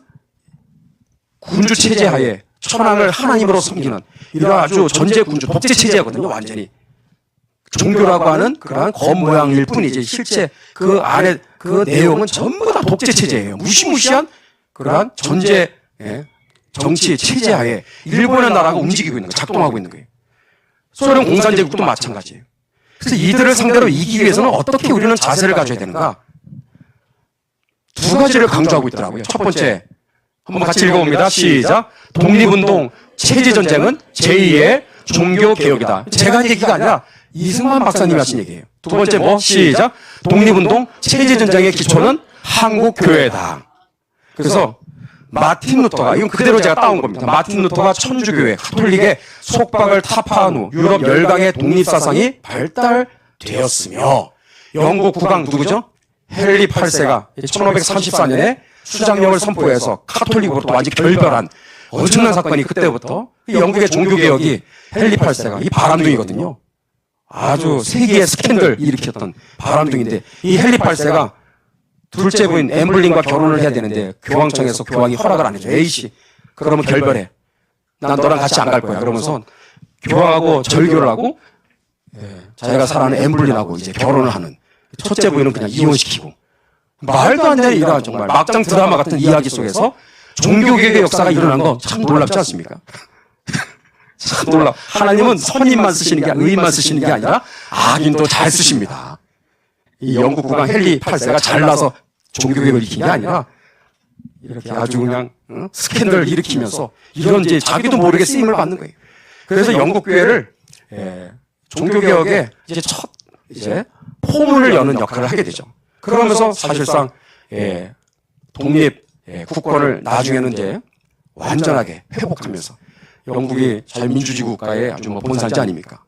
군주 체제 하에 천황을 하나님으로 섬기는 이런 아주 전제 군주 독재 체제거든요. 완전히 종교라고 하는 그러한 겉모양일 뿐이지 실제 그 안에 그 내용은 전부 다 독재 체제예요. 무시무시한 그러한 전제 정치 체제 하에 일본의 나라가 움직이고 있는 거예요. 작동하고 있는 거예요. 소련 공산제국도 마찬가지예요. 그래서 이들을 상대로 이기기 위해서는 어떻게 우리는 자세를 가져야 되는가? 두 가지를 강조하고 있더라고요. 첫 번째, 한번 같이 읽어봅니다. 시작. 독립운동, 체제전쟁은 제2의 종교개혁이다. 제가 한 얘기가 아니라 이승만 박사님이 하신 얘기예요. 두 번째 뭐? 시작. 독립운동, 체제전쟁의 기초는 한국교회다. 그래서 마틴 루터가, 이건 그대로 제가 따온 겁니다. 마틴 루터가 천주교회, 가톨릭의 속박을 타파한 후 유럽 열강의 독립사상이 발달되었으며 영국 국왕 누구죠? 헨리 8세가 1534년에 수장령을 선포해서 카톨릭으로 또 완전히 결별한 엄청난 사건이 그때부터 영국의 종교개혁이 헨리 8세가 이 바람둥이거든요. 아주 세계의 스캔들 일으켰던 바람둥이인데 이 헨리 8세가 둘째 부인 엠블린과 결혼을 해야 되는데 교황청에서 교황이 허락을 안 해줘. A씨 그러면 결별해. 난 너랑 같이 안 갈 거야. 그러면서 교황하고 절교를 하고 자기가 사랑하는 엠블린하고 이제 결혼을 하는 첫째 부인은 그냥 이혼시키고 말도 안 되는 이런 정말 막장 드라마 같은 이야기 속에서 종교개혁의 역사가 일어난 거 참 놀랍지 않습니까? 참 놀라. 하나님은 선인만 쓰시는 게 의인만 쓰시는 게 아니라 악인도 잘 쓰십니다. 이 영국 국왕 헨리 8세가 잘나서 종교개혁을 일으킨 게 아니라 이렇게 아주 그냥 스캔들을 일으키면서 이런 이제 자기도 모르게 쓰임을 받는 거예요. 그래서 영국 교회를 종교개혁의 이제 첫 포문을 여는 역할을 하게 되죠. 그러면서 사실상 독립 국권을 나중에는 이제 완전하게 회복하면서 영국이 자유민주주의 국가의 아주 뭐 본산지 아닙니까?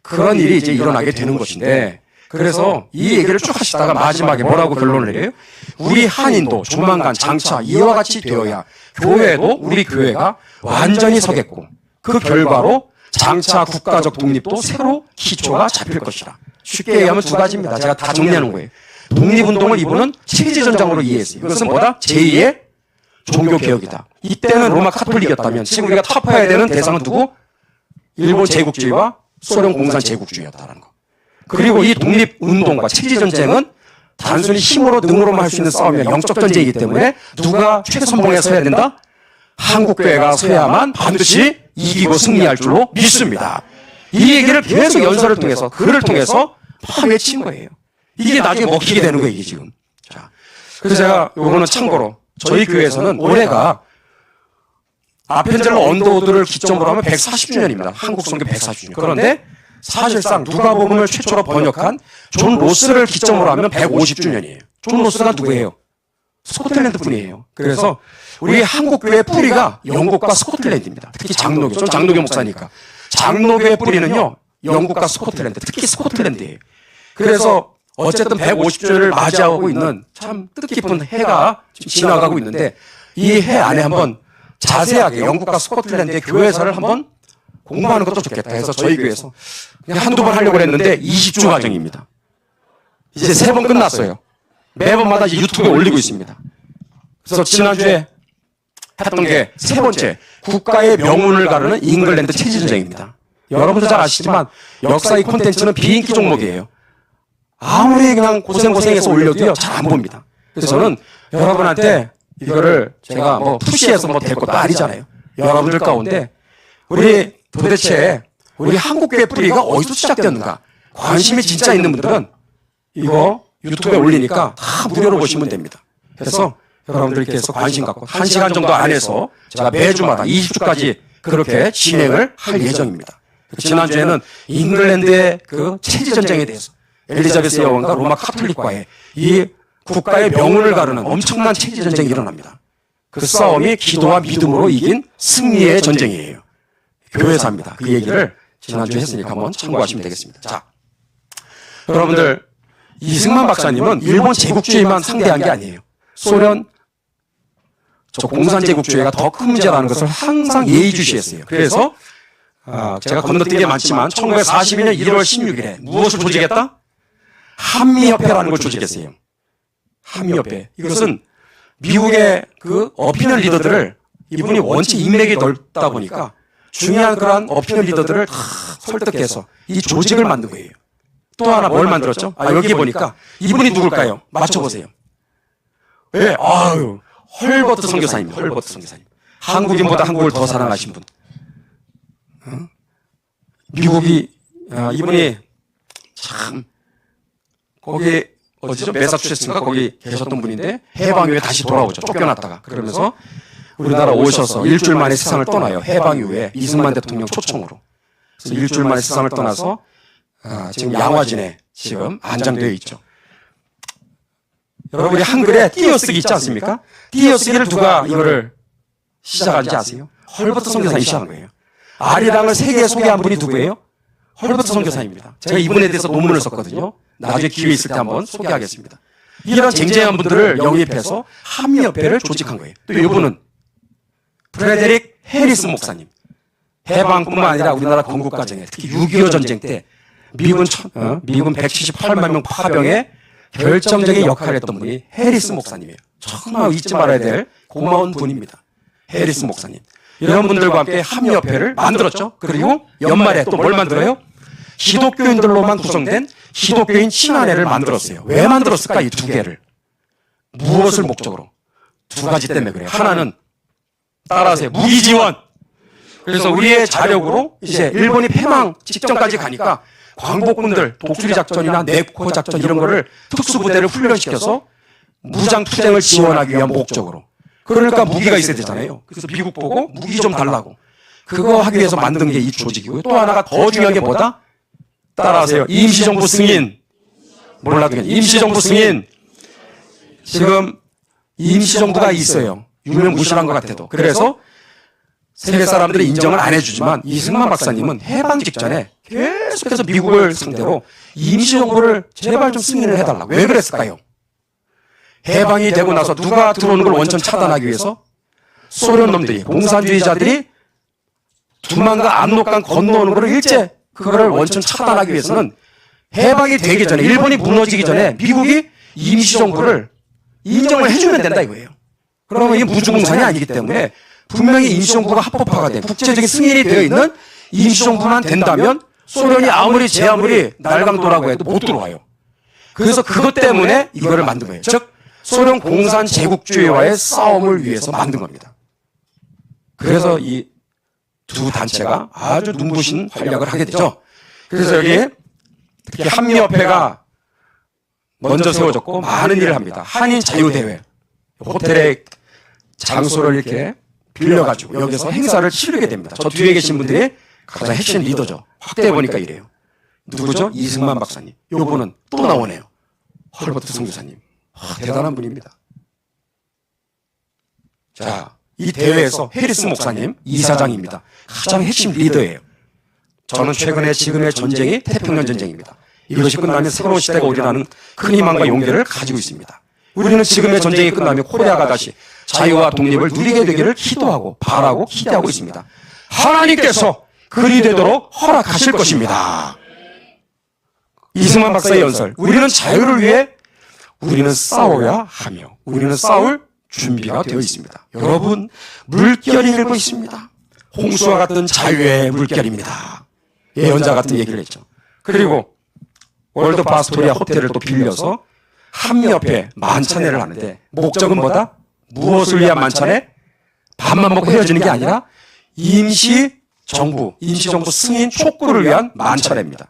그런 일이 이제 일어나게 되는 것인데 그래서 이 얘기를 쭉 하시다가 마지막에 뭐라고 결론을 내려요? 우리 한인도 조만간 장차 이와 같이 되어야 교회도 우리 교회가 완전히 서겠고 그 결과로 장차 국가적 독립도 새로 기초가 잡힐 것이라. 쉽게 얘기하면 두 가지입니다. 제가 다 정리하는 거예요. 독립운동을 이분은 체제전장으로 이해했어요. 이것은 뭐다? 제2의 종교개혁이다. 이때는 로마 카톨릭이었다면 지금 우리가 타파해야 되는 대상은 누구? 일본 제국주의와 소련 공산 제국주의였다라는 거. 그리고 이 독립운동과 체제전쟁은 단순히 힘으로 능으로만 할 수 있는 싸움이야. 영적 전쟁이기 때문에 누가 최선봉에 서야 된다? 한국교회가 서야만 반드시 이기고 승리할 줄로 믿습니다. 이 얘기를 계속 연설을 통해서 글을 통해서 파헤친 거예요. 이게 나중에 먹히게 되는 거예요, 이게 지금. 자, 그래서 제가 요거는 참고로 저희 교회에서는 올해가 아펜젤러 언더우드를 기점으로 하면 140주년입니다. 한국 선교 140주년. 그런데 사실상 누가복음을 최초로 번역한 존 로스를 기점으로 하면 150주년이에요. 존 로스가 누구예요? 스코틀랜드 분이에요. 그래서 우리 한국교회 뿌리가 영국과 스코틀랜드입니다. 특히 장로교. 전 장로교 목사니까. 장로교의 뿌리는요, 영국과 스코틀랜드, 특히 스코틀랜드예요. 그래서 어쨌든 150주년을 맞이하고 있는 참 뜻깊은 해가 지금 지나가고 있는데 이 해 안에 한번 자세하게 영국과 스코틀랜드의 교회사를 한번 공부하는 것도 좋겠다 해서 저희 교회에서 그냥 한두 번 하려고 했는데 20주 과정입니다. 이제 3번 끝났어요. 매번마다 이제 유튜브에 올리고 있습니다. 그래서 지난주에 했던 게 3번째, 국가의 명운을 가르는 잉글랜드 체제전쟁입니다. 여러분도 잘 아시지만 역사의 콘텐츠는 비인기 종목이에요. 아무리 그냥 고생해서 올려도요, 잘 안 봅니다. 그래서 저는 여러분한테 이거를 제가 뭐 푸시해서 뭐 될 것도 아니잖아요. 여러분들 가운데 우리 도대체 우리 한국교회 뿌리가 어디서 시작되었는가 관심이 진짜 있는 분들은 이거 유튜브에 올리니까 다 무료로 보시면 됩니다. 그래서 여러분들께서 관심 갖고 1시간 정도 안에서 제가 매주마다 20주까지 그렇게 진행을 할 예정입니다. 지난주에는 잉글랜드의 그 체제전쟁에 대해서 엘리자베스 여왕과 로마 카톨릭과의 이 국가의 명운을 가르는 엄청난 체제 전쟁이 일어납니다. 그 싸움이 기도와 믿음으로 이긴 승리의 전쟁이에요. 교회에서 합니다. 그 얘기를 지난주에 했으니까 한번 참고하시면 되겠습니다. 자, 여러분들, 이승만 박사님은 일본 제국주의만 상대한 게 아니에요. 소련, 공산제국주의가 더 큰 문제라는 것을 항상 예의주시했어요. 그래서 제가 건너뛴 게 많지만 1942년 1월 16일에 무엇을 조직했다? 한미협회라는 걸 조직했어요. 한미협회. 이것은 미국의 그 어피니언 리더들을, 이분이 원체 인맥이 넓다 보니까 중요한 그러한 어피니언 리더들을 다 설득해서 이 조직을 만든 거예요. 또 하나 뭘 만들었죠? 여기 보니까 이분이 누굴까요? 맞춰보세요. 왜? 헐버트 선교사입니다. 헐버트 선교사님. 한국인보다 한국을 더 사랑하신 분. 미국이, 이분이 참, 거기, 어디죠? 매사추세츠인가? 거기 계셨던 분인데, 해방 이후에 다시 돌아오죠. 쫓겨났다가. 그러면서 우리나라 오셔서 일주일 만에 세상을 떠나요. 해방 이후에 이승만 대통령 초청으로. 그래서 일주일 만에 세상을 떠나서, 지금 양화진에 지금 안장되어 있죠. 여러분이 한글에 띄어쓰기 있지 않습니까? 띄어쓰기를 누가 이거를 시작한지 아세요? 헐버트 선교사님이 시작한 거예요. 아리랑을 세계에 소개한 분이 누구예요? 헐버트 선교사입니다. 제가 이분에 대해서 논문을 썼거든요. 나중에 기회 있을 때 한번 소개하겠습니다. 이런 쟁쟁한 분들을 영입해서 한미협회를 조직한 거예요. 또 이분은 프레데릭 해리스 목사님. 해방뿐만 아니라 우리나라 건국과정에 특히 6.25 전쟁 때 미군 178만 명 파병에 결정적인 역할을 했던 분이 해리스 목사님이에요. 정말 잊지 말아야 될 고마운 분입니다. 해리스 목사님. 이런 분들과 함께 한미협회를 만들었죠. 그리고 연말에 또 뭘 만들어요? 기독교인들로만 구성된 기독교인 친화회를 만들었어요. 왜 만들었을까? 이 두 개를. 무엇을 목적으로? 두 가지 때문에 그래요. 하나는 따라하세요. 무기 지원. 그래서 우리의 자력으로 이제 일본이 패망 직전까지 가니까 광복군들 독수리 작전이나 네코 작전 이런 거를 특수부대를 훈련시켜서 무장 투쟁을 지원하기 위한 목적으로. 그러니까 무기가 있어야 되잖아요. 그래서 미국 보고 무기 좀 달라고. 그거 하기 위해서 만든 게 이 조직이고요. 또 하나가 더 중요한 게 뭐다? 따라하세요. 임시정부 승인. 몰라도 그냥 임시정부 승인. 지금 임시정부가 있어요. 유명무실한 것 같아도. 그래서 세계 사람들이 인정을 안 해주지만 이승만 박사님은 해방 직전에 계속해서 미국을 상대로 임시정부를 제발 좀 승인을 해달라고. 왜 그랬을까요? 해방이 되고 나서 누가 들어오는 걸 원천 차단하기 위해서 소련 놈들이, 공산주의자들이 두만과 압록강 건너오는 걸 일제 그거를 원천 차단하기 위해서는 해방이 되기 전에, 일본이 무너지기 전에 미국이 임시정부를 인정을 해주면 된다 이거예요. 그러면 이게 무주공산이 아니기 때문에 분명히 임시정부가 합법화가 돼 국제적인 승인이 되어 있는 임시정부만 된다면 소련이 아무리 제 아무리 날강도라고 해도 못 들어와요. 그래서 그것 때문에 이거를 만든 거예요. 즉 소련 공산 제국주의와의 싸움을 위해서 만든 겁니다. 그래서 이 두 단체가 아주 눈부신 활약을 하게 되죠. 그래서 여기 특히 한미협회가 먼저 세워졌고 많은 일을 합니다. 한인 자유대회, 호텔의 장소를 이렇게 빌려가지고 여기서 행사를 치르게 됩니다. 저 뒤에 계신 분들이 가장 핵심 리더죠. 확대해 보니까 이래요. 누구죠? 이승만 박사님. 요분은 또 나오네요. 헐버트 선교사님. 대단한 분입니다. 자, 이 대회에서 해리스 목사님 이사장입니다. 가장 핵심 리더예요. 저는 최근에 지금의 전쟁이 태평양 전쟁입니다. 이것이 끝나면 새로운 시대가 오리라는 큰 희망과 용기를 가지고 있습니다. 우리는 지금의 전쟁이 끝나면 코리아가 다시 자유와 독립을 누리게 되기를 기도하고 바라고 기대하고 있습니다. 하나님께서 그리 되도록 허락하실 것입니다. 이승만 박사의 연설. 우리는 자유를 위해 우리는 싸워야 하며 우리는 싸울 준비가 되어 있습니다. 여러분, 물결이 일고 있습니다. 홍수와 같은 자유의 물결입니다. 예언자 같은 얘기를 했죠. 그리고 월드 바스토리아 호텔을 또 빌려서 한미협회 만찬회를 하는데 목적은 뭐다? 무엇을 위한 만찬회? 밥만 먹고 헤어지는 게 아니라 임시정부 승인 촉구를 위한 만찬회입니다.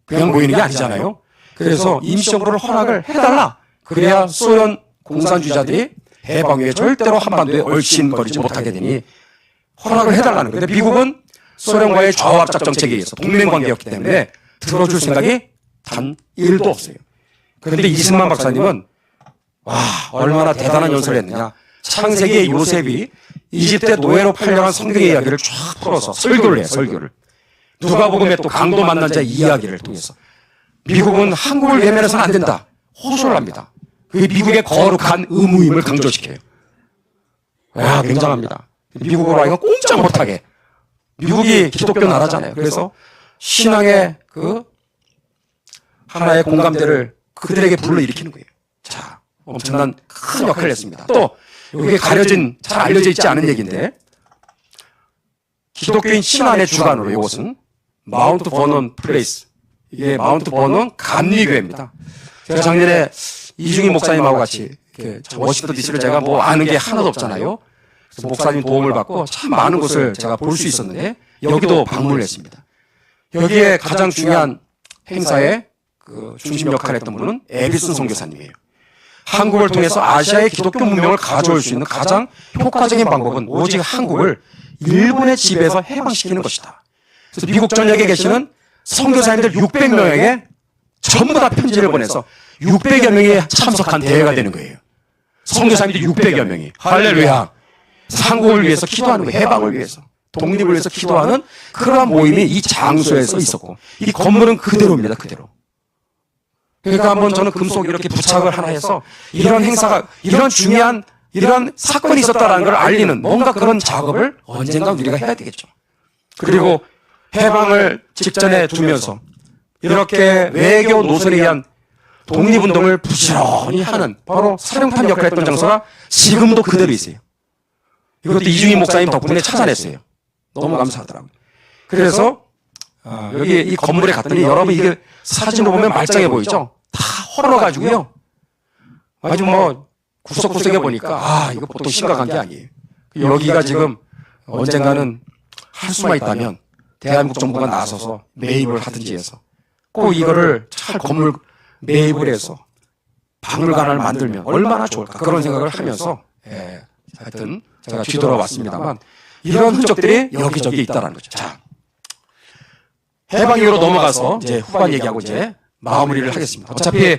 그냥 모이는 게 아니잖아요. 그래서 임시정부를 허락을 해달라. 그래야 소련 공산주의자들이 해방 후에 절대로 한반도에 얼씬거리지 못하게 되니 허락을 해달라는 거예요. 근데 미국은 소련과의 좌우합작 정책에 의해서 동맹관계였기 때문에 들어줄 생각이 단 1도 없어요. 그런데 이승만 박사님은 와, 얼마나 대단한 연설을 했느냐. 창세기의 요셉이 이집트의 노예로 팔려간 성경의 이야기를 쫙 풀어서 설교를 해요, 설교를. 누가복음에 또 강도 만난 자의 이야기를 통해서 미국은 한국을 외면해서는 안 된다. 호소를 합니다. 그게 미국의 거룩한 의무임을 강조시켜요. 와, 굉장합니다. 미국으로 하여금 꼼짝 못하게. 미국이 기독교 나라잖아요. 그래서 신앙의 그 하나의 공감대를 그들에게 불러일으키는 거예요. 자, 엄청난 큰 역할을 했습니다. 또 여기에 가려진, 잘 알려져 있지 않은 얘기인데 기독교인 신안의 주관으로 이것은 마운트 버넌 플레이스, 이게 마운트 버넌 감리교회입니다. 제가 작년에 이중희 목사님하고 같이 워싱턴 DC를 제가 뭐 아는 게 하나도 없잖아요. 그래서 목사님 도움을 받고 참 많은 곳을 제가 볼 수 있었는데 여기도 방문을 했습니다. 여기에 가장 중요한 행사에 그 중심 역할을 했던 분은 에비슨 선교사님이에요. 한국을 통해서 아시아의 기독교 문명을 가져올 수 있는 가장 효과적인 방법은 오직 한국을 일본의 지배에서 해방시키는 것이다. 그래서 미국 전역에 계시는 선교사님들 600명에게 전부 다 편지를 보내서 600여 명이 참석한 대회가 되는 거예요. 선교사님들 600여 명이. 할렐루야. 한국을 위해서 기도하는 거예요. 해방을 위해서. 독립을 위해서 기도하는 그러한 모임이 이 장소에서 있었고 이 건물은 그대로입니다. 그대로. 그러니까 한번 저는 금속 이렇게 부착을 하나 해서 이런 행사가, 이런 중요한, 이런 사건이 있었다는 걸 알리는 뭔가 그런 작업을 언젠가 우리가 해야 되겠죠. 그리고 해방을 직전에 두면서 이렇게 외교 노선에 의한 독립운동을 부지런히 하는 바로 사령탑 역할을 했던 장소가 지금도 그대로 있어요. 이것도 이중희 목사님 덕분에 찾아냈어요. 너무 감사하더라고요. 그래서 여기 이 건물에 갔더니 여러분 이게 사진으로 보면 말짱해 보이죠? 다 헐어가지고요. 아주 뭐 구석구석에 보니까 이거 보통 심각한 게 아니에요. 여기가 지금 언젠가는 할 수만 있다면 대한민국 정부가 나서서 매입을 하든지 해서 꼭 이거를 잘 건물 매입을 해서 박물관을 만들면 얼마나 좋을까 그런 생각을 하면서 하여튼 제가 뒤돌아왔습니다만 이런 흔적들이 여기저기 있다는 거죠. 자, 해방 이후로 넘어가서 이제 후반 얘기하고 이제 마무리를 하겠습니다. 어차피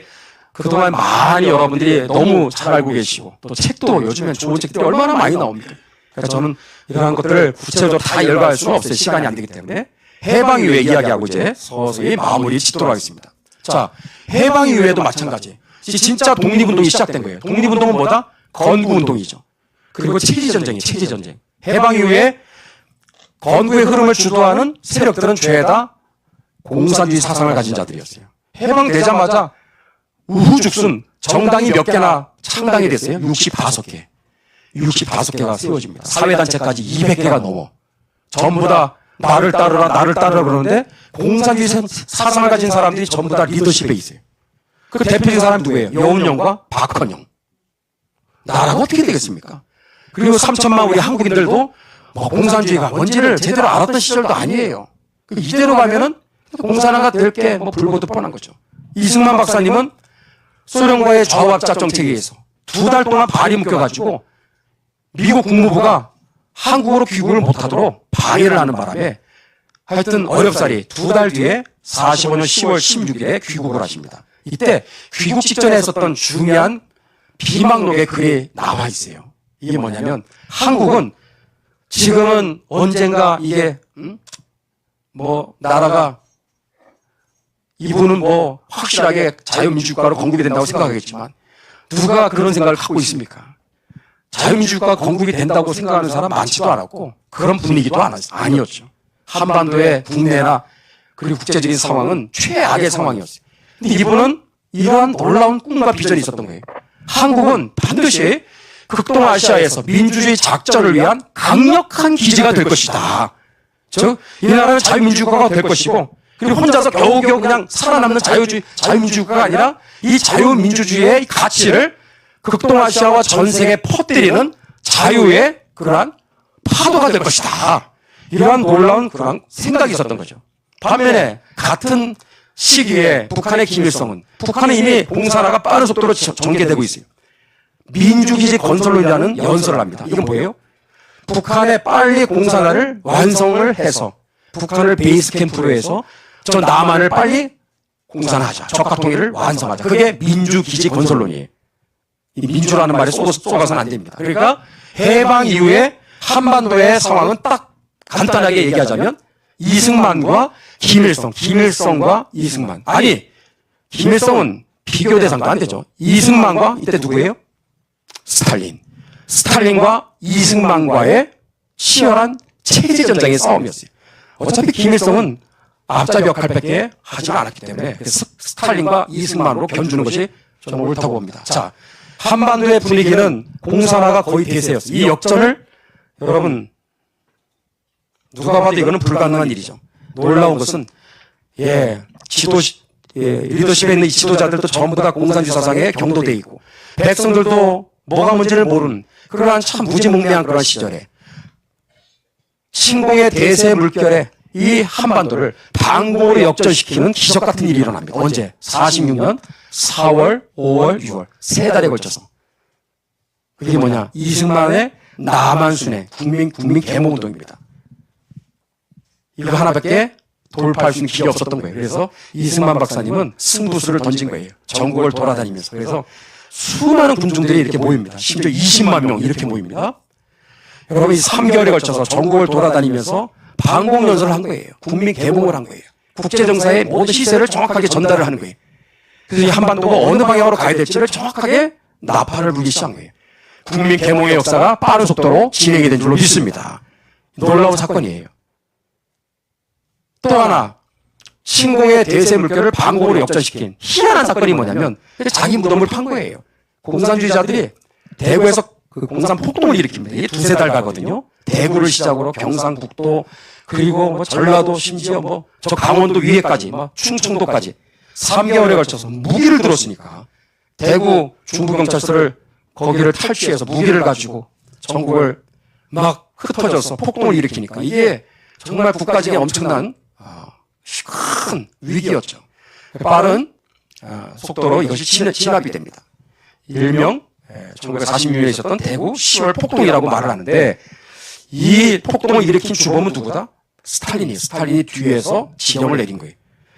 그동안 많이 여러분들이 너무 잘 알고 계시고 또 책도 요즘엔 좋은 책들이 얼마나 많이 나옵니까? 그러니까 저는 이러한 것들을 구체적으로 다 열거할 수는 없어요. 시간이 안 되기 때문에 해방 이후에 이야기하고 이제 서서히 마무리 짓도록 하겠습니다. 자, 해방 이후에도 마찬가지. 진짜 독립운동이 시작된 거예요. 독립운동은 뭐다? 건국운동이죠. 그리고 체제전쟁이 체제전쟁. 해방 이후에 건국의 흐름을 주도하는 세력들은 죄다 공산주의 사상을 가진 자들이었어요. 해방되자마자 우후죽순 정당이 몇 개나 창당이 됐어요. 65개. 65개가 세워집니다. 사회단체까지 200개가 넘어. 전부 다 나를 따르라 나를 따르라 그러는데 공산주의 사상을 가진 사람들이 전부 다 리더십에 있어요. 그 대표적인 사람이 누구예요? 여운형과 박헌영. 나라가 어떻게 되겠습니까? 그리고 3천만 우리 한국인들도 뭐 공산주의가 뭔지를 제대로 알았던 시절도 아니에요. 이대로 가면은 공산화가 될 게 뭐 불보듯 뻔한 거죠. 이승만 박사님은 소련과의 좌우합작 정책에 의해서 2달 동안 발이 묶여가지고 미국 국무부가 한국으로 귀국을 못하도록 방해를 하는 바람에 하여튼 어렵사리 2달 뒤에 45년 10월 16일에 귀국을 하십니다. 이때 귀국 직전에 했었던 중요한 비망록의 글이 나와 있어요. 이게 뭐냐면 한국은 지금은 언젠가 이게 뭐 나라가 이분은 뭐 확실하게 자유민주국가로 건국이 된다고 생각하겠지만 누가 그런 생각을 갖고 있습니까? 자유민주국가가 건국이 된다고 생각하는 사람 많지도 않았고 그런 분위기도 아니었죠. 한반도의 국내나 그리고 국제적인 상황은 최악의 상황이었어요. 근데 이분은 이러한 놀라운 꿈과 비전이 있었던 거예요. 한국은 반드시 극동아시아에서 민주주의 작전을 위한 강력한 기지가 될 것이다. 즉, 이 나라는 자유민주국가가 될 것이고, 그리고 혼자서 겨우겨우 그냥 살아남는 자유민주국가가 아니라 이 자유민주주의의 가치를 극동아시아와 전 세계에 퍼뜨리는 자유의 그러한 파도가 될 것이다. 이러한 놀라운 그러한 생각이 있었던 거죠. 반면에 같은 시기에 북한의 김일성은 북한은 이미 공산화가 빠른 속도로 전개되고 있어요. 민주기지 건설로 일하는 연설을 합니다. 이건 뭐예요? 북한에 빨리 공산화를 완성을 해서 북한을 베이스 캠프로 해서 저 남한을 빨리 공산하자. 적합통일을 완성하자. 그게 민주기지 건설론이에요. 이 민주라는 말에 쏘가서는 안 됩니다. 그러니까 해방 이후에 한반도의 상황은 딱 간단하게 얘기하자면 이승만과 김일성과 이승만. 아니, 김일성은 비교 대상도 안 되죠. 이승만과 이때 누구예요? 스탈린과 이승만과의 치열한 체제전쟁의 싸움이었어요. 어차피 김일성은 앞잡이 역할밖에 하지 않았기 때문에 스탈린과 이승만으로 견주는 것이 저는 옳다고 봅니다. 자, 한반도의 분위기는 공산화가 거의 대세였어요. 이 역전을 여러분 누가 봐도 이거는 불가능한 일이죠. 놀라운 것은 리더십에 있는 이 지도자들도 전부 다 공산주의 사상에 경도돼 있고 백성들도 뭐가 뭔지를 모르는 그러한 참 무지몽매한 그런 시절에 신공의 대세 물결에 이 한반도를 반공으로 역전시키는 기적 같은 일이 일어납니다. 언제? 46년 4월, 5월, 6월 세 달에 걸쳐서. 그게 뭐냐? 이승만의 남한순회 국민 계몽운동입니다. 이거 하나밖에 돌파할 수 있는 길이 없었던 거예요. 그래서 이승만 박사님은 승부수를 던진 거예요. 전국을 돌아다니면서. 그래서 수많은 군중들이 이렇게 모입니다. 심지어 20만 명 이렇게 모입니다. 여러분 이 3개월에 걸쳐서 전국을 돌아다니면서 반공연설을 한 거예요. 국민 계몽을 한 거예요. 국제정사의 모든 시세를 정확하게 전달을 하는 거예요. 그래서 이 한반도가 어느 방향으로 가야 될지를 정확하게 나팔을 불기 시작한 거예요. 국민 계몽의 역사가 빠른 속도로 진행이 된 줄로 믿습니다. 놀라운 사건이에요. 또 하나 신공의 대세 물결을 반공으로 역전시킨 희한한 사건이 뭐냐면 자기 무덤을 판 거예요. 공산주의자들이 대구에서 그 공산 폭동을 일으킵니다. 이게 두세 달 가거든요. 대구를 시작으로 경상북도 그리고 뭐 전라도 심지어 뭐 저 강원도 위에까지 막 충청도까지 3개월에 걸쳐서 무기를 들었으니까 대구 중부경찰서를 거기를 탈취해서 무기를 가지고 전국을 막 흩어져서 폭동을 일으키니까 이게 정말 국가적인 엄청난 큰 위기였죠. 빠른 속도로 이것이 진압이 됩니다. 일명 1946년에 있었던 대구 10월 폭동이라고 말을 하는데 이 폭동을 일으킨 주범은 누구다? 스탈린이에요. 스탈린이 뒤에서 지령을 내린 거예요.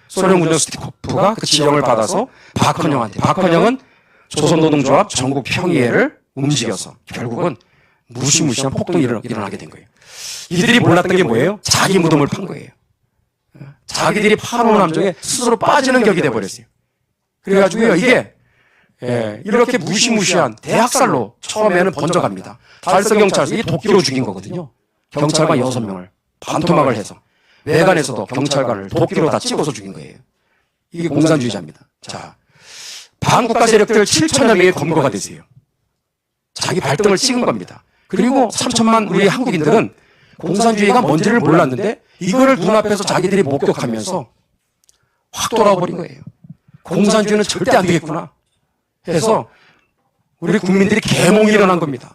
소련 군정 스티코프가 그 지령을 받아서 박헌영은 조선노동조합 전국 평의회를 움직여서 결국은 무시무시한 폭동이 일어나게 된 거예요. 이들이 몰랐던 게 뭐예요? 자기 무덤을 판 거예요. 자기들이 파놓은 함정에 스스로 빠지는 격이 돼버렸어요. 그래가지고요, 이게 이렇게 무시무시한 대학살로 처음에는 번져갑니다. 달서경찰서, 이게 도끼로 죽인 거거든요. 경찰관 6명을 반토막을 해서 외관에서도 경찰관을 도끼로 다 찍어서 죽인 거예요. 이게 공산주의자입니다. 자, 반국가 세력들 7천여 명의 검거가 되세요. 자기 발등을 찍은 겁니다. 그리고 3천만 우리 한국인들은 공산주의가 뭔지를 몰랐는데 이거를 눈앞에서 자기들이 목격하면서 확 돌아버린 거예요. 공산주의는 절대 안 되겠구나 해서 우리 국민들이 계몽이 일어난 겁니다.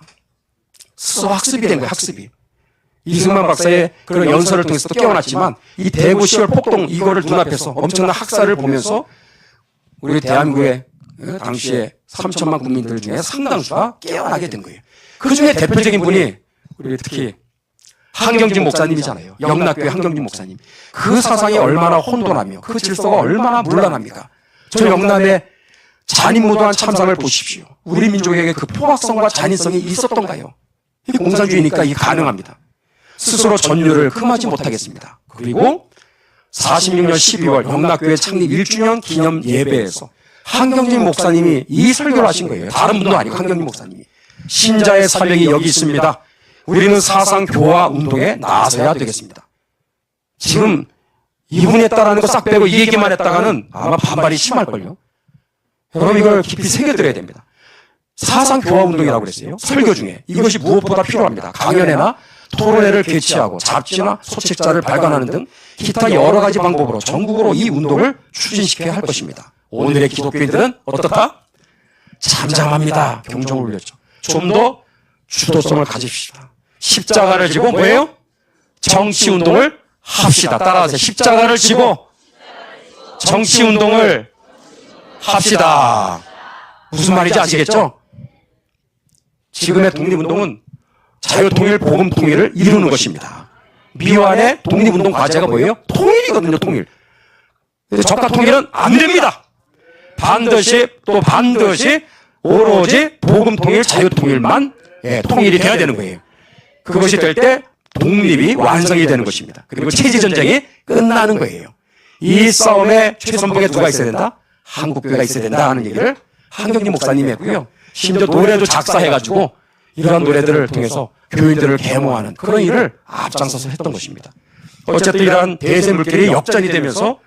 스스로 학습이 된 거예요. 학습이. 이승만 박사의 그런 연설을 통해서 또 깨어났지만 이 대구 10월 폭동 이거를 눈앞에서 엄청난 학살을 보면서 우리 대한민국의 당시에 3천만 국민들 중에 상당수가 깨어나게 된 거예요. 그 중에 대표적인 분이 우리 특히 한경진 목사님이잖아요. 영락교회 한경진 목사님. 그 사상이 얼마나 혼돈하며 그 질서가 얼마나 문란합니까? 저 영남의 잔인무도한 참상을 보십시오. 우리 민족에게 그 포악성과 잔인성이 있었던가요? 이게 공산주의니까 이게 가능합니다. 스스로 전율을 금하지 못하겠습니다. 그리고 46년 12월 영락교회 창립 1주년 기념 예배에서 한경진 목사님이 이 설교를 하신 거예요. 다른 분도 아니고 한경진 목사님이. 신자의 사명이 여기 있습니다. 우리는 사상 교화 운동에 나서야 되겠습니다. 지금 이분이 했다라는 거 싹 빼고 이 얘기만 했다가는 아마 반발이 심할걸요. 여러분 이걸 깊이 새겨드려야 됩니다. 사상 교화 운동이라고 그랬어요. 설교 중에. 이것이 무엇보다 필요합니다. 강연회나 토론회를 개최하고 잡지나 소책자를 발간하는 등 기타 여러 가지 방법으로 전국으로 이 운동을 추진시켜야 할 것입니다. 오늘의 기독교인들은 어떻다? 잠잠합니다. 경종을 울렸죠. 좀 더 주도성을 가집시다. 십자가를 지고 뭐예요? 정치운동을 합시다. 따라하세요. 십자가를 지고 정치운동을 합시다. 무슨 말인지 아시겠죠? 지금의 독립운동은 자유통일, 복음통일을 이루는 것입니다. 미완의 독립운동 과제가 뭐예요? 통일이거든요, 통일. 적화 통일은 안 됩니다. 반드시 오로지 복음 통일, 자유 통일만 통일이 돼야 되는 거예요. 그것이 될 때 독립이 완성이 되는 것입니다. 그리고 체제 전쟁이 끝나는 거예요. 이 싸움에 최선봉에 누가 있어야 된다? 한국교회가 있어야 된다 하는 얘기를 한경림 목사님이 했고요. 심지어 노래도 작사해가지고 이러한 노래들을 통해서 교인들을 계모하는 그런 일을 앞장서서 했던 것입니다. 어쨌든 이러한 대세 물결이 역전이 되면서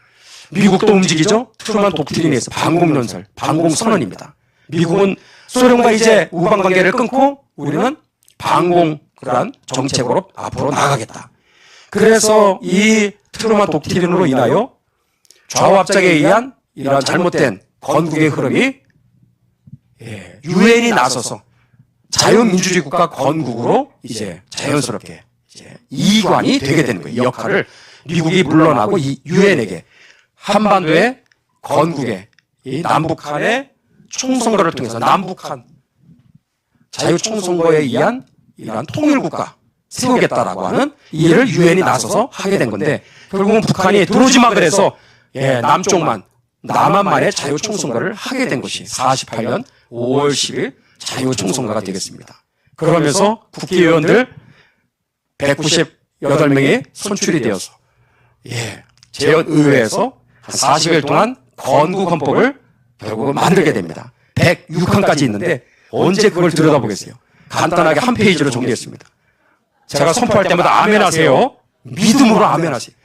미국도 움직이죠. 트루만 독트린에 의해서 반공연설, 반공선언입니다. 미국은 소련과 이제 우방 관계를 끊고 우리는 반공 그러한 정책으로 앞으로 나가겠다. 그래서 이 트루만 독트린으로 인하여 좌우합작에 의한 이러한 잘못된 건국의 흐름이 유엔이 나서서 자유민주주의 국가 건국으로 이제 자연스럽게 이제 이관이 되게 되는 거예요. 이 역할을 미국이 물러나고 이 유엔에게 한반도의 건국의 이 남북한의 총선거를 통해서 남북한 자유총선거에 의한 이러한 통일국가 세우겠다라고 하는 이 일을 유엔이 나서서 하게 된 건데 결국은 북한이 들어오지 마 그래서 남쪽만 남한만의 자유총선거를 하게 된 것이 48년 5월 10일 자유총선거가 되겠습니다. 그러면서 국회의원들 198명이 선출이 되어서 재헌의회에서 한 40일 동안 건국헌법을 결국은 만들게 됩니다. 106항까지 있는데 언제 그걸 들여다보겠어요? 간단하게 한 페이지로 정리했습니다. 제가 선포할 때마다 아멘하세요. 믿음으로 아멘하세요.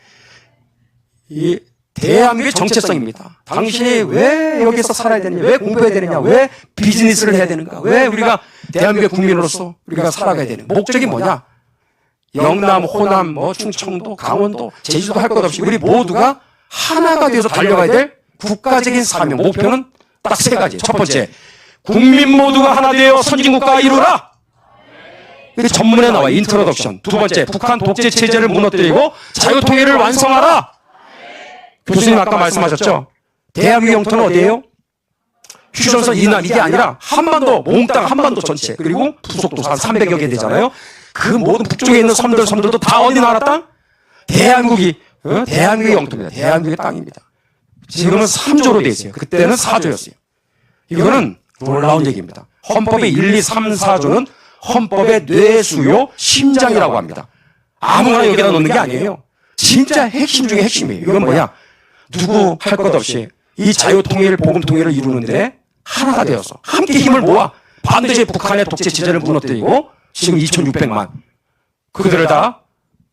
이 대한민국의 정체성입니다. 당신이 왜 여기서 살아야 되느냐? 왜 공부해야 되느냐? 왜 비즈니스를 해야 되는가? 왜 우리가 대한민국의 국민으로서 우리가 살아가야 되는 목적이 뭐냐? 영남, 호남, 충청도, 강원도, 제주도 할 것 없이 우리 모두가 하나가 되어서 달려가야 될 국가적인 사명, 목표는 딱 세 가지. 첫 번째, 국민 모두가 하나 되어 선진국가 이루라. 이게 전문에 나와 인트로덕션. 두 번째, 북한 독재 체제를 무너뜨리고 자유통일을 완성하라. 교수님 아까 말씀하셨죠? 대한민국 영토는 어디예요? 휴전선 이남 이게 아니라 한반도, 몽땅 한반도 전체 그리고 부속도 한 300여 개 되잖아요. 그 모든 북쪽에 있는 섬들도 다 어디 나라 땅? 대한민국이 대한민국의 영토입니다. 대한민국의 땅입니다. 지금은 3조로 돼 있어요. 그때는 4조였어요. 이거는 놀라운 얘기입니다. 헌법의 1, 2, 3, 4조는 헌법의 뇌수요 심장이라고 합니다. 아무나 여기다 넣는 게 아니에요. 진짜 핵심 중에 핵심이에요. 이건 뭐냐? 누구 할 것 없이 이 자유통일, 복음통일을 이루는데 하나가 되어서 함께 힘을 모아 반드시 북한의 독재 체제를 무너뜨리고 지금 2600만 그들을 다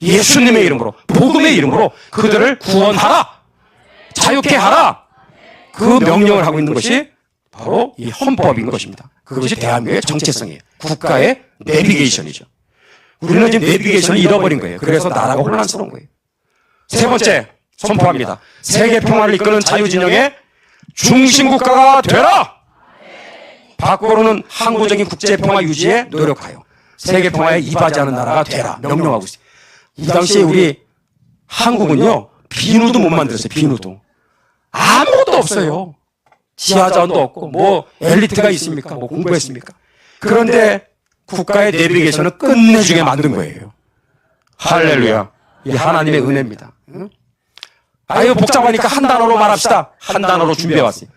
예수님의 이름으로 복음의 이름으로 그들을 구원하라. 자유케 하라. 그 명령을 하고 있는 것이 바로 이 헌법인 것입니다. 그것이 대한민국의 정체성이에요. 국가의 내비게이션이죠. 우리는 지금 내비게이션을 잃어버린 거예요. 그래서 나라가 혼란스러운 거예요. 세 번째 선포합니다. 세계 평화를 이끄는 자유진영의 중심국가가 되라. 밖으로는 항구적인 국제평화 유지에 노력하여 세계 평화에 이바지하는 나라가 되라. 명령하고 있어요. 이 당시에 우리 한국은요. 비누도 못 만들었어요. 비누도. 아무것도 없어요. 지하자원도 없고 엘리트가 있습니까? 공부했습니까? 그런데 국가의 내비게이션을 끝내주게 만든 거예요. 할렐루야. 이 하나님의 은혜입니다. 이거 복잡하니까 한 단어로 말합시다. 한 단어로 준비해왔어요.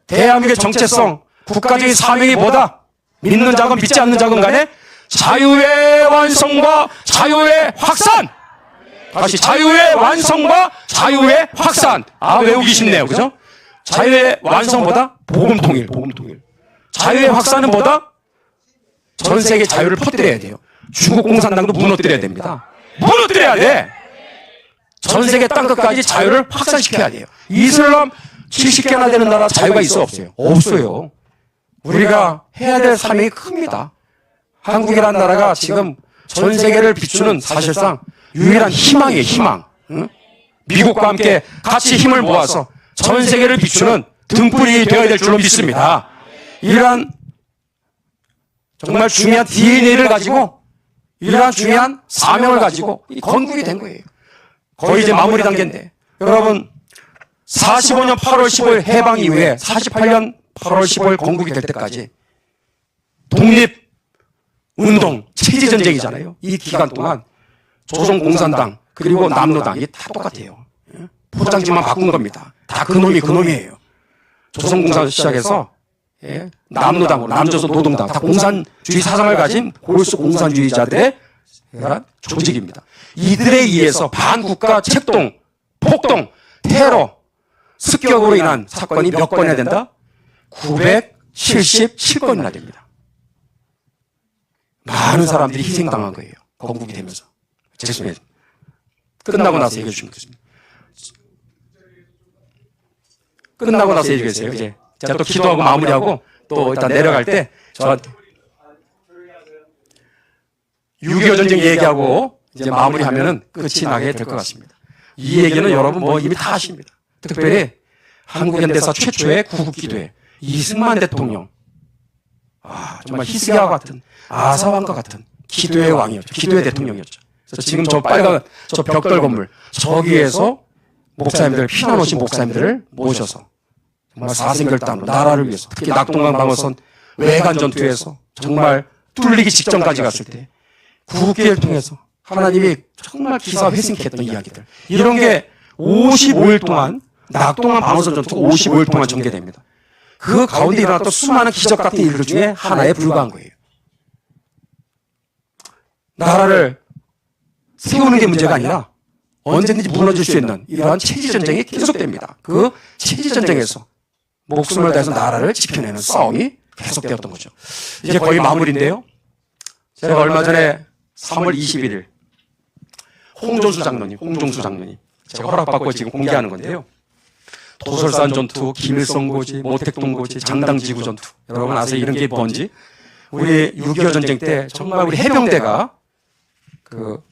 대한민국의 정체성, 국가적인 사명이 뭐다? 믿는 자건 믿지 않는 자건 간에 자유의 완성과 자유의 확산! 다시 자유의 완성과 자유의 확산! 외우기 쉽네요. 그죠? 자유의 완성보다 복음통일. 자유의 확산은 뭐다? 전 세계 자유를 퍼뜨려야 돼요. 중국 공산당도 무너뜨려야 됩니다. 무너뜨려야 돼! 전 세계 땅끝까지 자유를 확산시켜야 돼요. 이슬람 70개나 되는 나라 자유가 있어 없어요? 없어요. 우리가 해야 될 사명이 큽니다. 한국이라는 나라가 지금 전 세계를 비추는 사실상 유일한 희망이에요. 희망. 미국과 함께 같이 힘을 모아서 전 세계를 비추는 등불이 되어야 될 줄로 믿습니다. 이러한 정말 중요한 DNA를 가지고 이러한 중요한 사명을 가지고 이 건국이 된 거예요. 거의 이제 마무리 단계인데 여러분 45년 8월 15일 해방 이후에 48년 8월 15일 건국이 될 때까지 독립운동 체제전쟁이잖아요. 이 기간 동안 조선공산당 그리고 남로당 이게 다 똑같아요. 포장지만 바꾼 겁니다. 다 그놈이 그놈이에요. 조선공사 시작해서 예, 남노당, 남조선 노동당 다 공산주의 사상을 가진 골수 공산주의자들의 조직입니다. 이들에 의해서 반국가 책동, 폭동, 테러, 습격으로 인한 사건이 몇 건이나 된다? 977건이나 됩니다. 많은 사람들이 희생당한 거예요. 건국이 되면서. 죄송해요. 끝나고 나서 얘기해 주시면 되겠습니다. 끝나고 나서 얘기해 주세요. 이제 제가 또 기도하고 마무리하고 또 일단 내려갈 때 저한테 6.25 전쟁 얘기하고 이제 마무리하면은 끝이 나게 될 것 같습니다. 이 얘기는 여러분 뭐 이미 다 아십니다. 특별히 한국 현대사 최초의 구국기도회 이승만 대통령, 정말 히스기야와 같은 아사왕과 같은 기도의 왕이었죠. 기도의 대통령이었죠. 그래서 지금 저 빨간 저 벽돌 건물 저기에서 목사님들 피난 오신 목사님들을 모셔서 정말 사생결단으로 나라를 위해서 특히 낙동강 방어선 외관 전투에서 정말 뚫리기 직전까지 갔을 때 구국기를 통해서 하나님이 정말 기사회생케 했던 이야기들 이런 게 55일 동안 낙동강 방어선 전투가 55일 동안 전개됩니다. 그 가운데 일어났던 수많은 기적 같은 일들 중에 하나에 불과한 거예요. 나라를 세우는 게 문제가 아니라 언제든지 무너질 수 있는 이러한 체제전쟁이 계속됩니다. 그 체제전쟁에서 목숨을 다해서 나라를 지켜내는 싸움이 계속되었던 거죠. 이제 거의 마무리인데요. 제가 얼마 전에 3월 21일 홍종수 장로님 제가 허락받고 지금 공개하는 건데요. 도솔산 전투, 김일성고지, 모택동고지, 장당지구 전투. 여러분 아세요? 이런 게 뭔지? 우리 6.25 전쟁 때 정말 우리 해병대가 그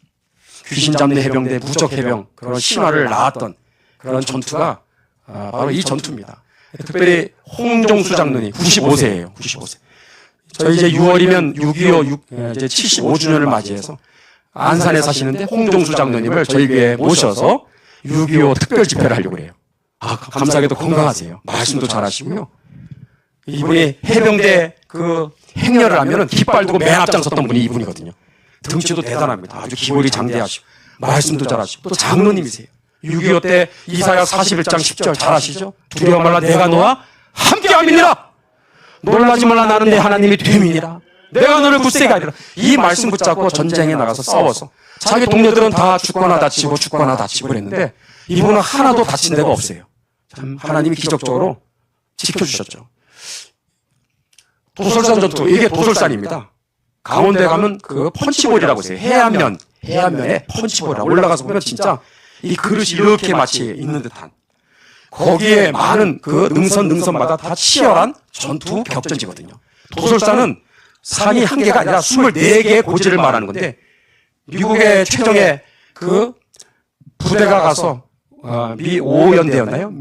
귀신 잡는 해병대, 무적 해병 그런 신화를 낳았던 그런 전투가 바로 이 전투입니다. 특별히 홍종수 장로님 95세예요. 95세. 저희 이제 6월이면 6.25 이제 75주년을 맞이해서 안산에 사시는데 홍종수 장로님을 저희 교회에 모셔서 6.25 특별 집회를 하려고 해요. 감사하게도 건강하세요. 말씀도 잘하시고요. 이분이 해병대 그 행렬을 하면은 깃발 두고 맨 앞장 섰던 분이 이분이거든요. 등치도 대단합니다. 아주 기골이 장대하시고 말씀도 잘하시고 또 장로님이세요. 6.25 때 이사야 41장 10절 잘 아시죠? 두려워 말라 내가 너와 함께함이니라. 놀라지 말라 나는 내 하나님이 됨이니라. 내가 너를 굳세게 하리라. 이 말씀 붙잡고 전쟁에 나가서 싸워서 자기 동료들은 다 죽거나 다치고 그랬는데 이분은 하나도 다친 데가 없어요. 참 하나님이 기적적으로 지켜주셨죠. 도솔산 전투 이게 도솔산입니다. 강원도에 가면 그 펀치볼이라고 있어요. 해안면에 펀치볼이라고 올라가서 보면 진짜 이 그릇이 이렇게 마치 있는 듯한 거기에 많은 그 능선마다 다 치열한 전투 격전지거든요. 도솔산은 산이 한 개가 아니라 24개의 고지를 말하는 건데 미국의 최정예 그 부대가 가서 미 5연대였나요?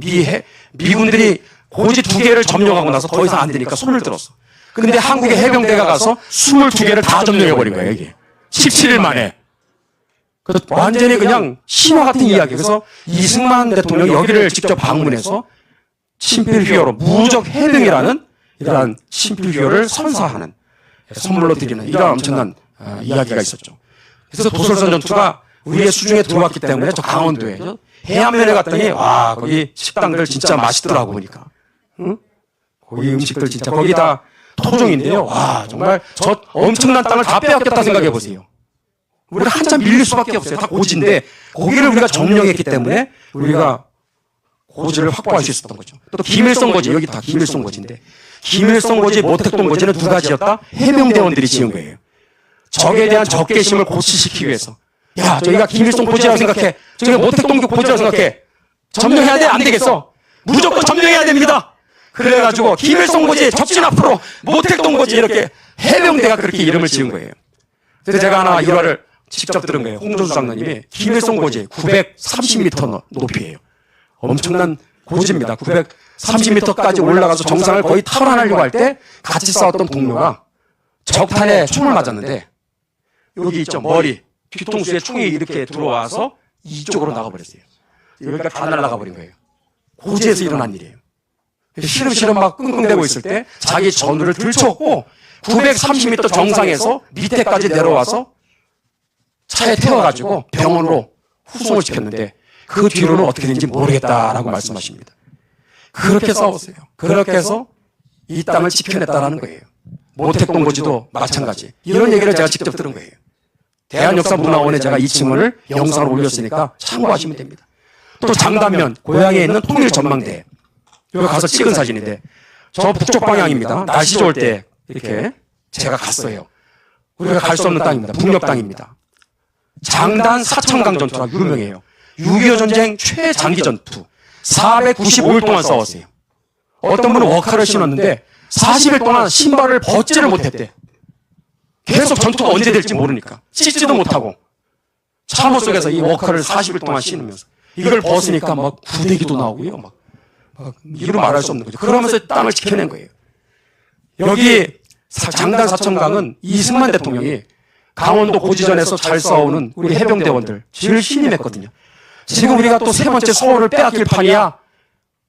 미군들이 고지 2개를 점령하고 나서 더 이상 안 되니까 손을 들었어. 근데 한국의 해병대가 가서 22개를 다 점령해버린 거예요, 이게. 17일 만에. 그래서 완전히 그냥 신화 같은 이야기. 그래서 이승만 대통령이 여기를 직접 방문해서 친필휘어로 무적 해병이라는 이러한 친필휘어를 선사하는 선물로 드리는 이러한 엄청난 이야기가 있었죠. 그래서 도솔산 전투가 우리의 수중에 들어왔기 때문에 저 강원도에 해안면에 갔더니 와 거기 식당들 진짜 맛있더라고 보니까 응? 거기 음식들 진짜 거기 다 토종인데요. 와 정말 저 엄청난 땅을 다 빼앗겼다 생각해 보세요. 우리가 한참 밀릴 수밖에 없어요. 다 고지인데 거기를 우리가 점령했기 때문에 우리가 고지를 확보할 수 있었던 거죠. 또 김일성고지 여기 다 김일성고지인데 김일성고지 모택동고지는 누가 지었다? 해병대원들이 지은 거예요. 적에 대한 적개심을 고취시키기 위해서 야 저희가 김일성고지라고 생각해 저희가 모택동고지라고 생각해 점령해야 돼? 안 되겠어 무조건 점령해야 됩니다. 그래가지고 김일성고지 적진 앞으로 모택동고지 이렇게 해병대가 그렇게 이름을 지은 거예요. 그래서 제가 하나 일화를 직접 들은 거예요. 홍종수 장로님이 김일성고지 930m 높이에요. 엄청난 고지입니다. 930m까지 올라가서 정상을 거의 탈환하려고 할 때 같이 싸웠던 동료가 적탄에 총을 맞았는데 여기 있죠. 머리, 뒤통수에 총이 이렇게 들어와서 이쪽으로 나가버렸어요. 여기가 다 날아가 버린 거예요. 고지에서 일어난 일이에요. 시름시름 막 끙끙대고 있을 때 자기 전우를 들쳤고 930m 정상에서 밑에까지 내려와서 차에 태워가지고 병원으로 후송을 시켰는데 그 뒤로는 어떻게 되는지 모르겠다라고 말씀하십니다. 그렇게 싸웠어요. 그렇게 해서 이 땅을 지켜냈다라는 거예요. 모택동고지도 마찬가지. 이런 얘기를 제가 직접 들은 거예요. 대한역사문화원에 제가 이 층을 영상을 올렸으니까 참고하시면 됩니다. 또 장단면, 고향에 있는 통일전망대. 여기 가서 찍은 사진인데, 저 북쪽 방향입니다. 날씨 좋을 때 이렇게 제가 갔어요. 우리가 갈 수 없는 땅입니다. 북녘 땅입니다. 장단 사천강 전투가 유명해요. 6.25 전쟁 최장기 전투. 495일 동안 싸웠어요. 어떤 분은 워카를 신었는데 40일 동안 신발을 벗지를 못했대. 계속 전투가 언제 될지 모르니까. 씻지도 못하고. 참호 속에서 이 워카를 40일 동안 신으면서. 이걸 벗으니까 막 구데기도 나오고요. 막 이루 말할 수 없는 거죠. 그러면서 땅을 지켜낸 거예요. 여기 장단 사천강은 이승만 대통령이 강원도 고지전에서 잘 싸우는 우리 해병대원들 제일 신임했거든요. 지금 우리가 또 세 번째 서울을 빼앗길 판이야.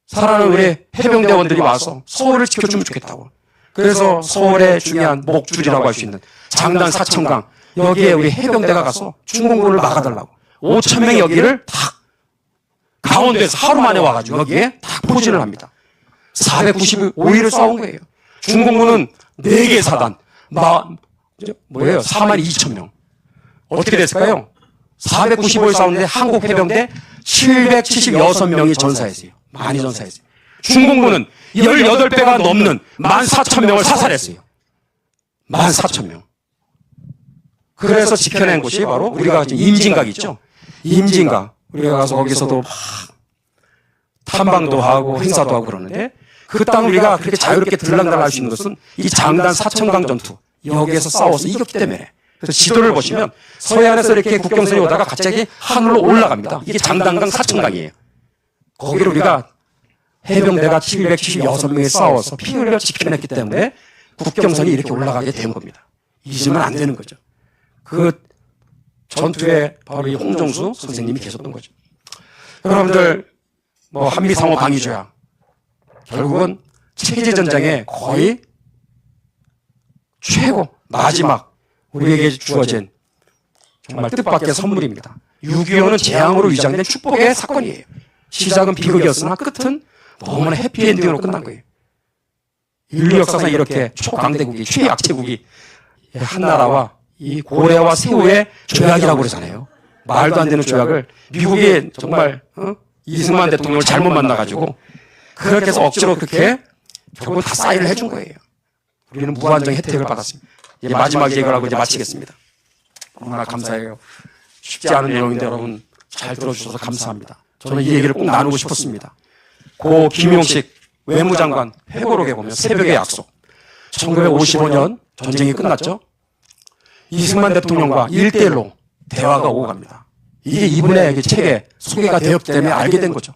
사랑하는 우리 해병대원들이 와서 서울을 지켜주면 좋겠다고. 그래서 서울의 중요한 목줄이라고 할 수 있는 장단 사천강, 여기에 우리 해병대가 가서 중공군을 막아달라고 5천 명이 여기를 딱 강원도에서 하루 만에 와가지고 여기에 딱 포진을 합니다. 495일을 싸운 거예요. 중공군은 4개 사단, 뭐예요? 4만 2천 명. 어떻게 됐을까요? 495일 싸웠는데 한국 해병대 776명이 전사했어요. 많이 전사했어요. 중공군은 18배가 넘는 14,000명을 사살했어요. 14,000명. 그래서 지켜낸 곳이 바로 우리가 지금 임진각 있죠? 임진각. 우리가 가서 거기서도 막 탐방도 하고 행사도 하고 그러는데 그 땅 우리가 그렇게 자유롭게 들락날락 할 수 있는 것은 이 장단 사천강 전투. 여기에서 싸워서 이겼기 때문에. 그래서 지도를 보시면 서해안에서 이렇게 국경선이 오다가 갑자기 하늘로 올라갑니다. 이게 장단강 사천강이에요. 거기를 우리가 해병대가 776명이 싸워서 피 흘려 지켜냈기 때문에 국경선이 이렇게 올라가게 된 겁니다. 잊으면 안 되는 거죠. 그 전투에 바로 이 홍정수 선생님이 계셨던 거죠. 여러분들 뭐 한미 상호 방위조약 결국은 체제전쟁의 거의 최고 마지막 우리에게 주어진 정말 뜻밖의 선물입니다. 6.25는 재앙으로 위장된 축복의 사건이에요. 시작은 비극이었으나 끝은 너무나 해피엔딩으로 끝난 거예요. 인류 역사상 이렇게 초강대국이 최약체국이 한 나라와 이 고래와 새우의 조약이라고 그러잖아요. 말도 안 되는 조약을 미국이 정말 이승만 대통령을 잘못 만나가지고 그렇게 해서 억지로 그렇게 결국 다 사인을 해준 거예요. 우리는 무한정 혜택을 받았습니다. 이제 마지막 얘기를 하고 이제 마치겠습니다. 너무나 감사해요. 쉽지 않은 내용인데 여러분 잘 들어주셔서 감사합니다. 저는 이 얘기를 꼭 나누고 싶었습니다. 고 김용식 외무장관 회고록에 보면 새벽의 약속. 1955년 전쟁이 끝났죠. 이승만 대통령과 1대1로 대화가 오고 갑니다. 이게 이분의 책에 소개가 되었기 때문에 알게 된 거죠.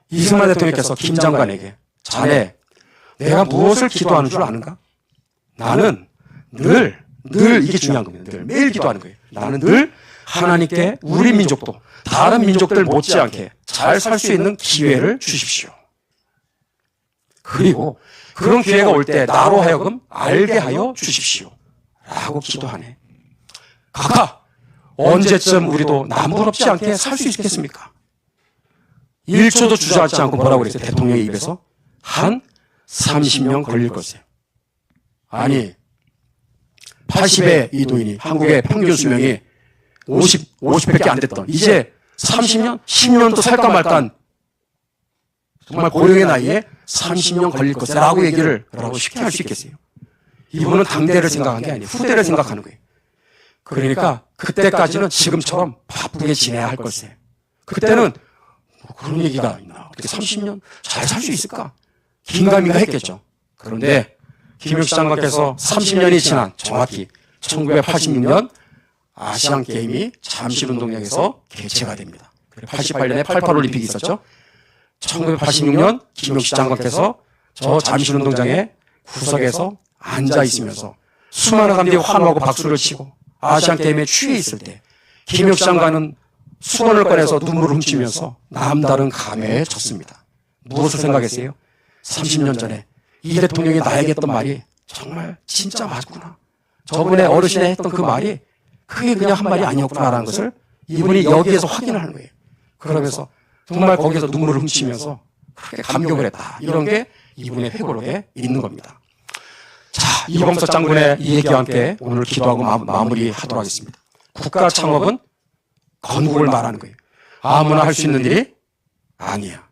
이승만 대통령께서 김 장관에게 자네 내가 무엇을 기도하는 줄 아는가? 나는 늘 이게 중요한 겁니다. 늘 매일 기도하는 거예요. 나는 늘 하나님께 우리 민족도 다른 민족들 못지않게 잘 살 수 있는 기회를 주십시오. 그리고 그런 기회가 올 때 나로 하여금 알게 하여 주십시오. 라고 기도하네. 각하, 언제쯤 우리도 남부럽지 않게 살 수 있겠습니까? 1초도 주저앉지 않고 뭐라고 그랬어요? 대통령의 입에서 한 30년 걸릴 것이에요. 아니 80의 이도인이 한국의 평균 수명이 50밖에 안 됐던 이제 30년, 10년도 살까 말까 정말 고령의 나이에 30년 걸릴 것이라고 얘기를 여러분 쉽게 할 수 있겠어요? 이분은 당대를 생각한 게 아니에요. 후대를 생각하는 거예요. 그러니까 그때까지는 지금처럼 바쁘게 지내야 할 것이에요. 그때는 뭐 그런 얘기가 있나? 어떻게 30년 잘 살 수 있을까? 긴가민가 했겠죠. 그런데 김용식 장관께서 30년이 지난 정확히 1986년 아시안게임이 잠실운동장에서 개최가 됩니다. 88년에 88올림픽이 있었죠. 1986년 김용식 장관께서 저 잠실운동장의 구석에서 앉아 있으면서 수많은 사람들이 환호하고 박수를 치고 아시안게임에 취해 있을 때 김용식 장관은 수건을 꺼내서 눈물을 훔치면서 남다른 감회에 젖습니다. 무엇을 생각했어요? 30년 전에 이 대통령이 나에게 했던 말이 정말 진짜 맞구나. 저번에 어르신이 했던 그 말이 그게 그냥 한 말이 아니었구나라는 것을 이분이 여기에서 확인을 하는 거예요. 그러면서 정말 거기서 눈물을 훔치면서 그렇게 감격을 했다. 이런 게 이분의 회고록에 있는 겁니다. 자, 이범석 장군의 이 얘기와 함께 오늘 기도하고 마무리하도록 하겠습니다. 국가 창업은 건국을 말하는 거예요. 아무나 할 수 있는 일이 아니야.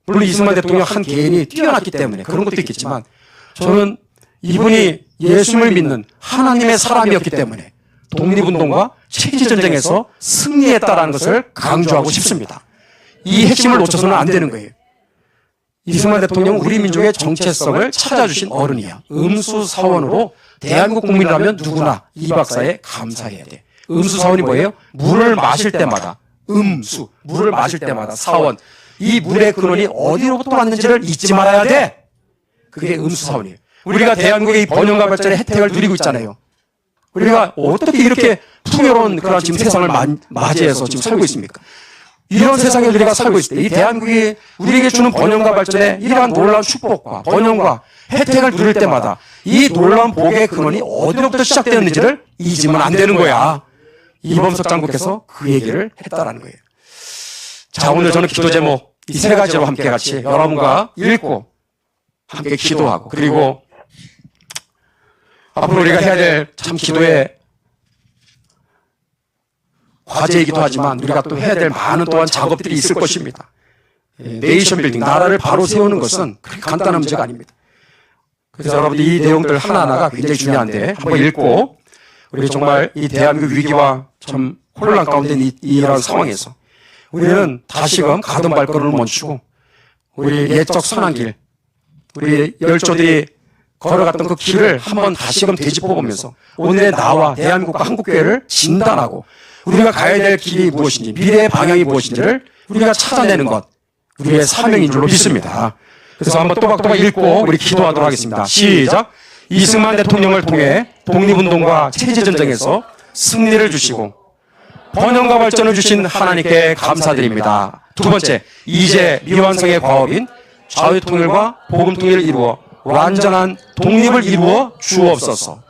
물론 이승만 대통령 한 개인이 뛰어났기 때문에 그런 것도 있겠지만 저는 이분이 예수를 믿는 하나님의 사람이었기 때문에 독립운동과 체제전쟁에서 승리했다라는 것을 강조하고 싶습니다. 이 핵심을 놓쳐서는 안 되는 거예요. 이승만 대통령은 우리 민족의 정체성을 찾아주신 어른이야. 음수사원으로 대한민국 국민이라면 누구나 이 박사에 감사해야 돼. 음수사원이 뭐예요? 물을 마실 때마다 물을 마실 때마다 사원. 이 물의 근원이 어디로부터 왔는지를 잊지 말아야 돼. 그게 음수사원이에요. 우리가 대한민국의 이 번영과 발전의 혜택을 누리고 있잖아요. 우리가 어떻게 이렇게 풍요로운 그런 지금 세상을 맞이해서 지금 살고 있습니까? 이런 세상에 우리가 살고 있을 때 이 대한민국이 우리에게 주는 번영과 발전의 이러한 놀라운 축복과 번영과 혜택을 누릴 때마다 이 놀라운 복의 근원이 어디로부터 시작되었는지를 잊으면 안 되는 거야. 이범석 장군께서 그 얘기를 했다라는 거예요. 자, 오늘 저는 기도 제목 이 세 가지로 함께 같이 여러분과 읽고 함께 기도하고 그리고 앞으로 우리가 해야 될 참 기도의 과제이기도 하지만 우리가 또 해야 될 많은 또한 작업들이 있을 것입니다. 네이션 빌딩, 나라를 바로 세우는 것은 그렇게 간단한 문제가 아닙니다. 그래서 여러분들 이 내용들 하나하나가 굉장히 중요한데 한번 읽고 우리 정말 이 대한민국 위기와 참 혼란 가운데 이런 상황에서 우리는 다시금 가던 발걸음을 멈추고 우리 옛적 선한 길, 우리 열조들이 걸어갔던 그 길을 한번 다시금 되짚어보면서 오늘의 나와 대한민국과 한국교회를 진단하고 우리가 가야 될 길이 무엇인지 미래의 방향이 무엇인지를 우리가 찾아내는 것 우리의 사명인 줄로 믿습니다. 그래서 한번 또박또박 읽고 우리 기도하도록 하겠습니다. 시작. 이승만 대통령을 통해 독립운동과 체제전쟁에서 승리를 주시고 번영과 발전을 주신 하나님께 감사드립니다. 두 번째, 이제 미완성의 과업인 자유통일과 복음통일을 이루어 완전한 독립을 이루어 주옵소서.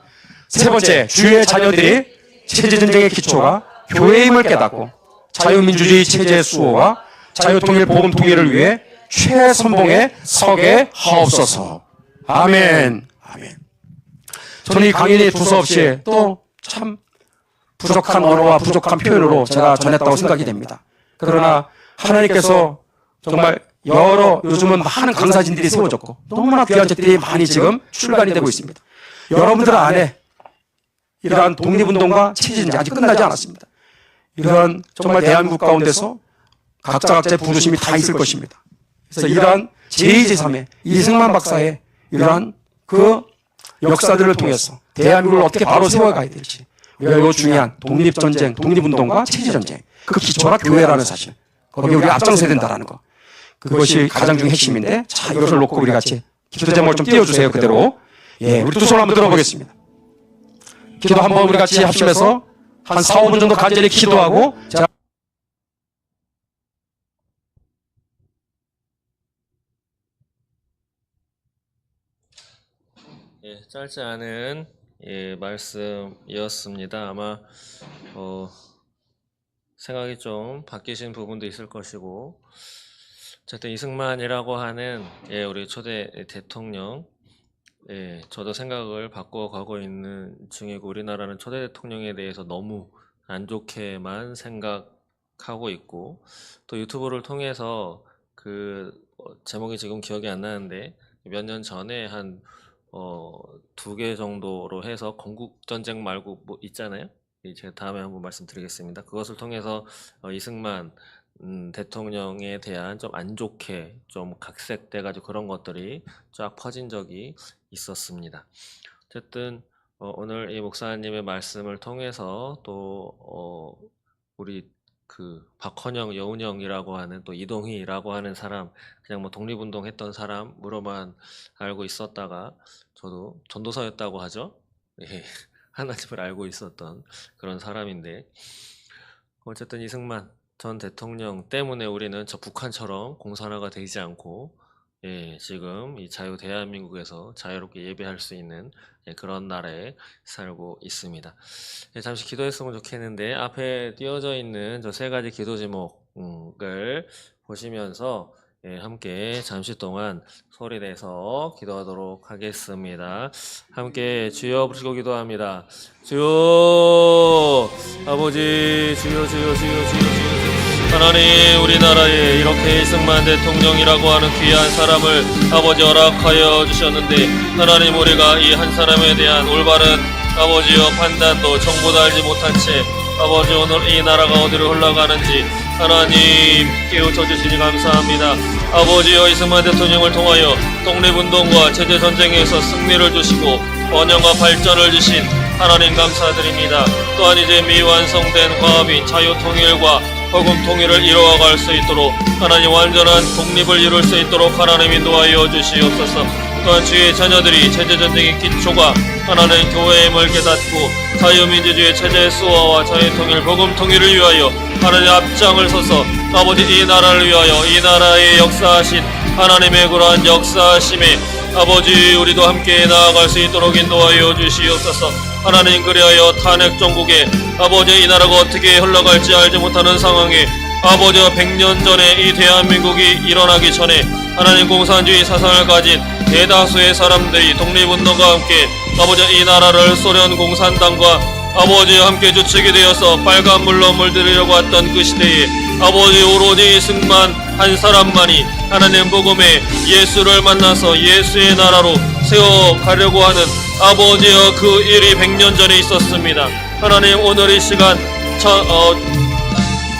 세 번째, 주의 자녀들이 체제전쟁의 기초가 교회임을 깨닫고 자유민주주의 체제의 수호와 자유통일 복음통일을 위해 최선봉에 서게 하옵소서. 아멘. 아멘. 저는 이 강연이 두서없이 또 참 부족한 언어와 부족한 표현으로 제가 전했다고 생각이 됩니다. 그러나 하나님께서 정말 요즘은 많은 강사진들이 세워졌고 너무나 귀한 책들이 많이 지금 출간이 되고 있습니다. 여러분들 안에 이러한 독립운동과 체제전쟁이 아직 끝나지 않았습니다. 이러한 정말 대한민국 가운데서 각자 각자의 부르심이 다 있을 것입니다. 그래서 이러한 제2, 제3의 이승만 박사의 이러한 그 역사들을 통해서 대한민국을 어떻게 바로 세워가야 될지 우리가 이 중요한 독립전쟁, 독립운동과 체제전쟁 그 기초가 교회라는 사실 거기에 우리가 앞장서야 된다는 거 그것이 가장 중요한 핵심인데 자 이것을 놓고 우리 같이 기도 제목을 좀 띄워주세요. 그대로 우리 두 손을 한번 들어보겠습니다. 기도 한번 우리 같이 합심해서 한 4, 5분 정도 간절히 기도하고 제가
짧지 않은 말씀이었습니다. 아마 생각이 좀 바뀌신 부분도 있을 것이고 어쨌든 이승만이라고 하는 우리 초대 대통령 저도 생각을 바꿔가고 있는 중이고 우리나라는 초대 대통령에 대해서 너무 안 좋게만 생각하고 있고 또 유튜브를 통해서 그 제목이 지금 기억이 안 나는데 몇 년 전에 한 2개 정도로 해서 건국전쟁 말고 뭐 있잖아요. 제가 다음에 한번 말씀드리겠습니다. 그것을 통해서 이승만 대통령에 대한 좀 안 좋게 좀 각색돼가지고 그런 것들이 쫙 퍼진 적이 있었습니다. 어쨌든 오늘 이 목사님의 말씀을 통해서 또 우리 그 박헌영, 여운형이라고 하는 또 이동희라고 하는 사람 그냥 뭐 독립운동 했던 사람으로만 알고 있었다가 저도 전도사였다고 하죠. 하나님을 알고 있었던 그런 사람인데 어쨌든 이승만 전 대통령 때문에 우리는 저 북한처럼 공산화가 되지 않고 지금 이 자유 대한민국에서 자유롭게 예배할 수 있는 그런 나라에 살고 있습니다. 잠시 기도했으면 좋겠는데 앞에 띄어져 있는 저 3가지 기도 제목 을 보시면서 함께 잠시 동안 소리내서 기도하도록 하겠습니다. 함께 주여 부르시고 기도합니다. 주여 아버지 주여 주여 주여 주여 주여 하나님 우리나라에 이렇게 이승만 대통령이라고 하는 귀한 사람을 아버지 허락하여 주셨는데 하나님 우리가 이 한 사람에 대한 올바른 아버지여 판단도 정보도 알지 못한 채 아버지 오늘 이 나라가 어디로 흘러가는지 하나님 깨우쳐 주시니 감사합니다. 아버지여 이승만 대통령을 통하여 독립운동과 체제전쟁에서 승리를 주시고 번영과 발전을 주신 하나님 감사드립니다. 또한 이제 미완성된 화합인 자유통일과 복음통일을 이루어갈 수 있도록 하나님 완전한 독립을 이룰 수 있도록 하나님 인도하여 주시옵소서. 또한 주의 자녀들이 체제전쟁의 기초가 하나님 교회임을 깨닫고 자유민주주의 체제의 수호와 자유통일 복음통일을 위하여 하나님 앞장을 서서 아버지 이 나라를 위하여 이 나라의 역사하신 하나님의 그러한 역사하심에 아버지 우리도 함께 나아갈 수 있도록 인도하여 주시옵소서. 하나님 그리하여 탄핵 정국에 아버지 이 나라가 어떻게 흘러갈지 알지 못하는 상황에 아버지 100년 전에 이 대한민국이 일어나기 전에 하나님 공산주의 사상을 가진 대다수의 사람들이 독립운동과 함께 아버지 이 나라를 소련 공산당과 아버지와 함께 주축이 되어서 빨간 물로 물들이려고 했던 그 시대에 아버지 오로지 승만 한 사람만이 하나님 복음의 예수를 만나서 예수의 나라로 세워가려고 하는 아버지의 그 일이 100년 전에 있었습니다. 하나님 오늘 이 시간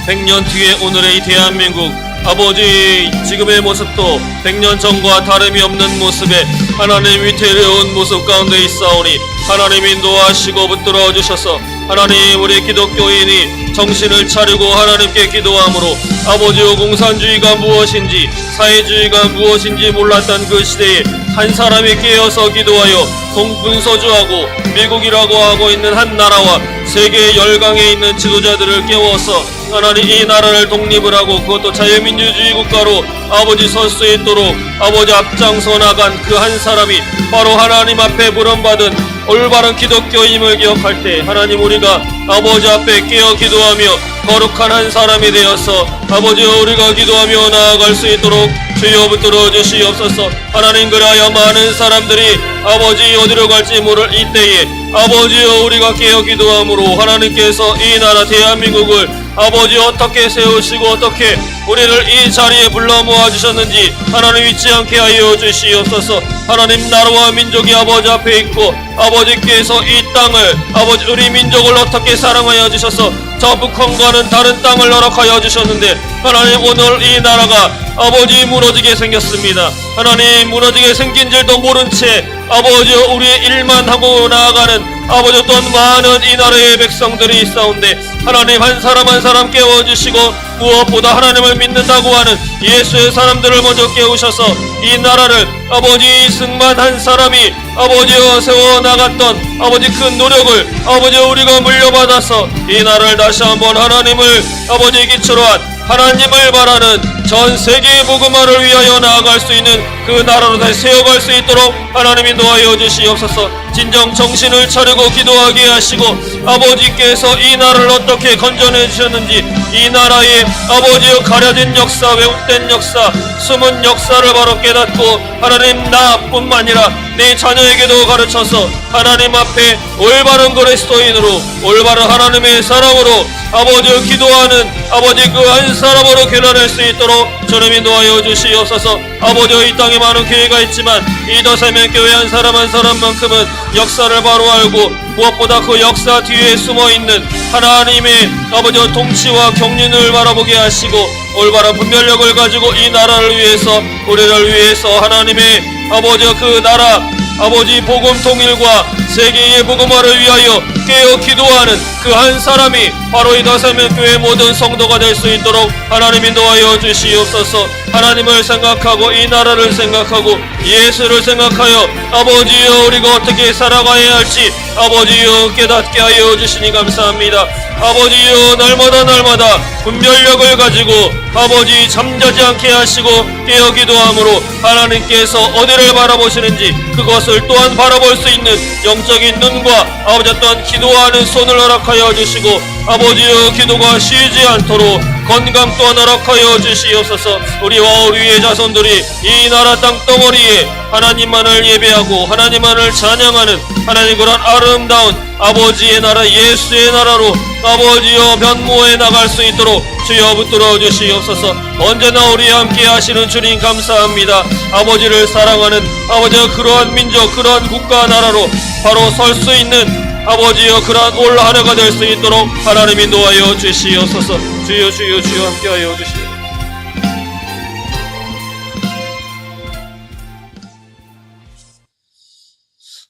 100년 뒤에 오늘의 이 대한민국 아버지 지금의 모습도 100년 전과 다름이 없는 모습에 하나님 위태로운 모습 가운데 있사오니 하나님 인도하시고 붙들어 주셔서 하나님 우리 기독교인이 정신을 차리고 하나님께 기도함으로 아버지의 공산주의가 무엇인지 사회주의가 무엇인지 몰랐던 그 시대에 한 사람이 깨어서 기도하여 동분서주하고 미국이라고 하고 있는 한 나라와 세계 열강에 있는 지도자들을 깨워서 하나님 이 나라를 독립을 하고 그것도 자유민주주의 국가로 아버지 설 수 있도록 아버지 앞장서 나간 그 한 사람이 바로 하나님 앞에 부름받은 올바른 기독교임을 기억할 때 하나님 우리가 아버지 앞에 깨어 기도하며 거룩한 한 사람이 되어서 아버지 우리가 기도하며 나아갈 수 있도록 주여 붙들어 주시옵소서. 하나님 그리하여 많은 사람들이 아버지 어디로 갈지 모를 이때에 아버지여 우리가 깨어 기도함으로 하나님께서 이 나라 대한민국을 아버지 어떻게 세우시고 어떻게 우리를 이 자리에 불러 모아주셨는지 하나님 잊지 않게 하여 주시옵소서. 하나님 나라와 민족이 아버지 앞에 있고 아버지께서 이 땅을 아버지 우리 민족을 어떻게 사랑하여 주셔서 저 북한과는 다른 땅을 허락하여 주셨는데 하나님 오늘 이 나라가 아버지 무너지게 생겼습니다. 하나님 무너지게 생긴 줄도 모른 채 아버지 우리의 일만 하고 나아가는 아버지 또한 많은 이 나라의 백성들이 있사온데 하나님 한 사람 한 사람 깨워주시고 무엇보다 하나님을 믿는다고 하는 예수의 사람들을 먼저 깨우셔서 이 나라를 아버지 승만 한 사람이 아버지와 세워나갔던 아버지 그 노력을 아버지 우리가 물려받아서 이 나라를 다시 한번 하나님을 아버지 기초로 한 하나님을 바라는 전 세계의 복음화를 위하여 나아갈 수 있는 그 나라로 다시 세워갈 수 있도록 하나님 인도하여 주시옵소서. 진정 정신을 차리고 기도하게 하시고 아버지께서 이 나라를 어떻게 건져내 주셨는지 이 나라의 아버지의 가려진 역사 왜곡된 역사 숨은 역사를 바로 깨닫고 하나님 나뿐만 아니라 내 자녀에게도 가르쳐서 하나님 앞에 올바른 그리스도인으로 올바른 하나님의 사람으로 아버지 기도하는 아버지 그 한 사람으로 교련할 수 있도록 주님 인도하여 주시옵소서. 아버지 이 땅에 많은 교회가 있지만 이 더세면교회 한 사람만큼은 역사를 바로 알고 무엇보다 그 역사 뒤에 숨어있는 하나님의 아버지 통치와 경륜을 바라보게 하시고 올바른 분별력을 가지고 이 나라를 위해서 우리를 위해서 하나님의 아버지 그 나라 아버지 복음 통일과 세계의 복음화를 위하여 깨어 기도하는 그 한 사람이 바로 이 더세면교회 모든 성도가 될 수 있도록 하나님 인도하여 주시옵소서. 하나님을 생각하고 이 나라를 생각하고 예수를 생각하여 아버지여 우리가 어떻게 살아가야 할지 아버지여 깨닫게 하여 주시니 감사합니다. 아버지여 날마다 분별력을 가지고 아버지 잠자지 않게 하시고 깨어 기도함으로 하나님께서 어디를 바라보시는지 그것을 또한 바라볼 수 있는 영적인 눈과 아버지 또한 기도하는 손을 허락하여 주시고 아버지여 기도가 쉬지 않도록 건강 또한 허락하여 주시옵소서. 우리와 우리의 자손들이 이 나라 땅덩어리에 하나님만을 예배하고 하나님만을 찬양하는 하나님 그런 아름다운 아버지의 나라 예수의 나라로 아버지여 변모해 나갈 수 있도록 주여 붙들어 주시옵소서. 언제나 우리 함께 하시는 주님 감사합니다. 아버지를 사랑하는 아버지여 그러한 민족 그러한 국가 나라로 바로 설 수 있는 아버지여 그러한 올 한 해가 될 수 있도록 하나님 인도하여 주시옵소서. 주여 주여 주여 함께하여 주시옵소서.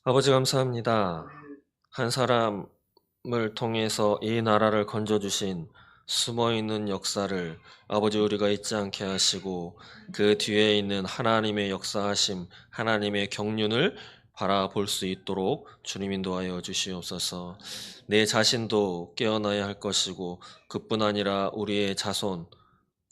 아버지 감사합니다. 한 사람을 통해서 이 나라를 건져주신 숨어있는 역사를 아버지 우리가 잊지 않게 하시고 그 뒤에 있는 하나님의 역사하심 하나님의 경륜을 바라볼 수 있도록 주님 인도하여 주시옵소서. 내 자신도 깨어나야 할 것이고 그뿐 아니라 우리의 자손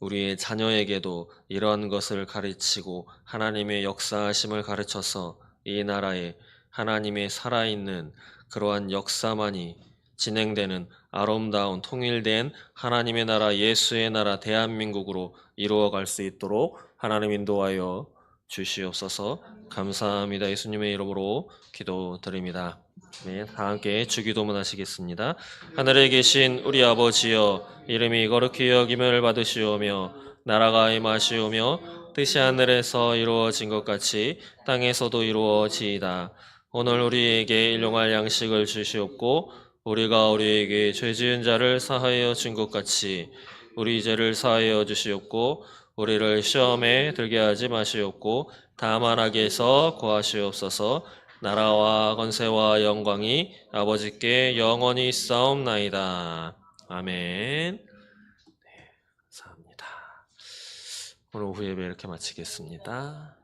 우리의 자녀에게도 이러한 것을 가르치고 하나님의 역사하심을 가르쳐서 이 나라에 하나님의 살아있는 그러한 역사만이 진행되는 아름다운 통일된 하나님의 나라 예수의 나라 대한민국으로 이루어갈 수 있도록 하나님 인도하여 주시옵소서. 감사합니다. 예수님의 이름으로 기도드립니다. 네, 다 함께 주기도문 하시겠습니다. 하늘에 계신 우리 아버지여 이름이 거룩히 여김을 받으시오며 나라가 임하시오며 뜻이 하늘에서 이루어진 것 같이 땅에서도 이루어지이다. 오늘 우리에게 일용할 양식을 주시옵고 우리가 우리에게 죄 지은 자를 사하여 준 것 같이 우리 죄를 사하여 주시옵고 우리를 시험에 들게 하지 마시옵고 다만 악에서 구하시옵소서. 나라와 권세와 영광이 아버지께 영원히 있사옵나이다. 아멘. 네, 감사합니다. 오늘 오후 예배 이렇게 마치겠습니다.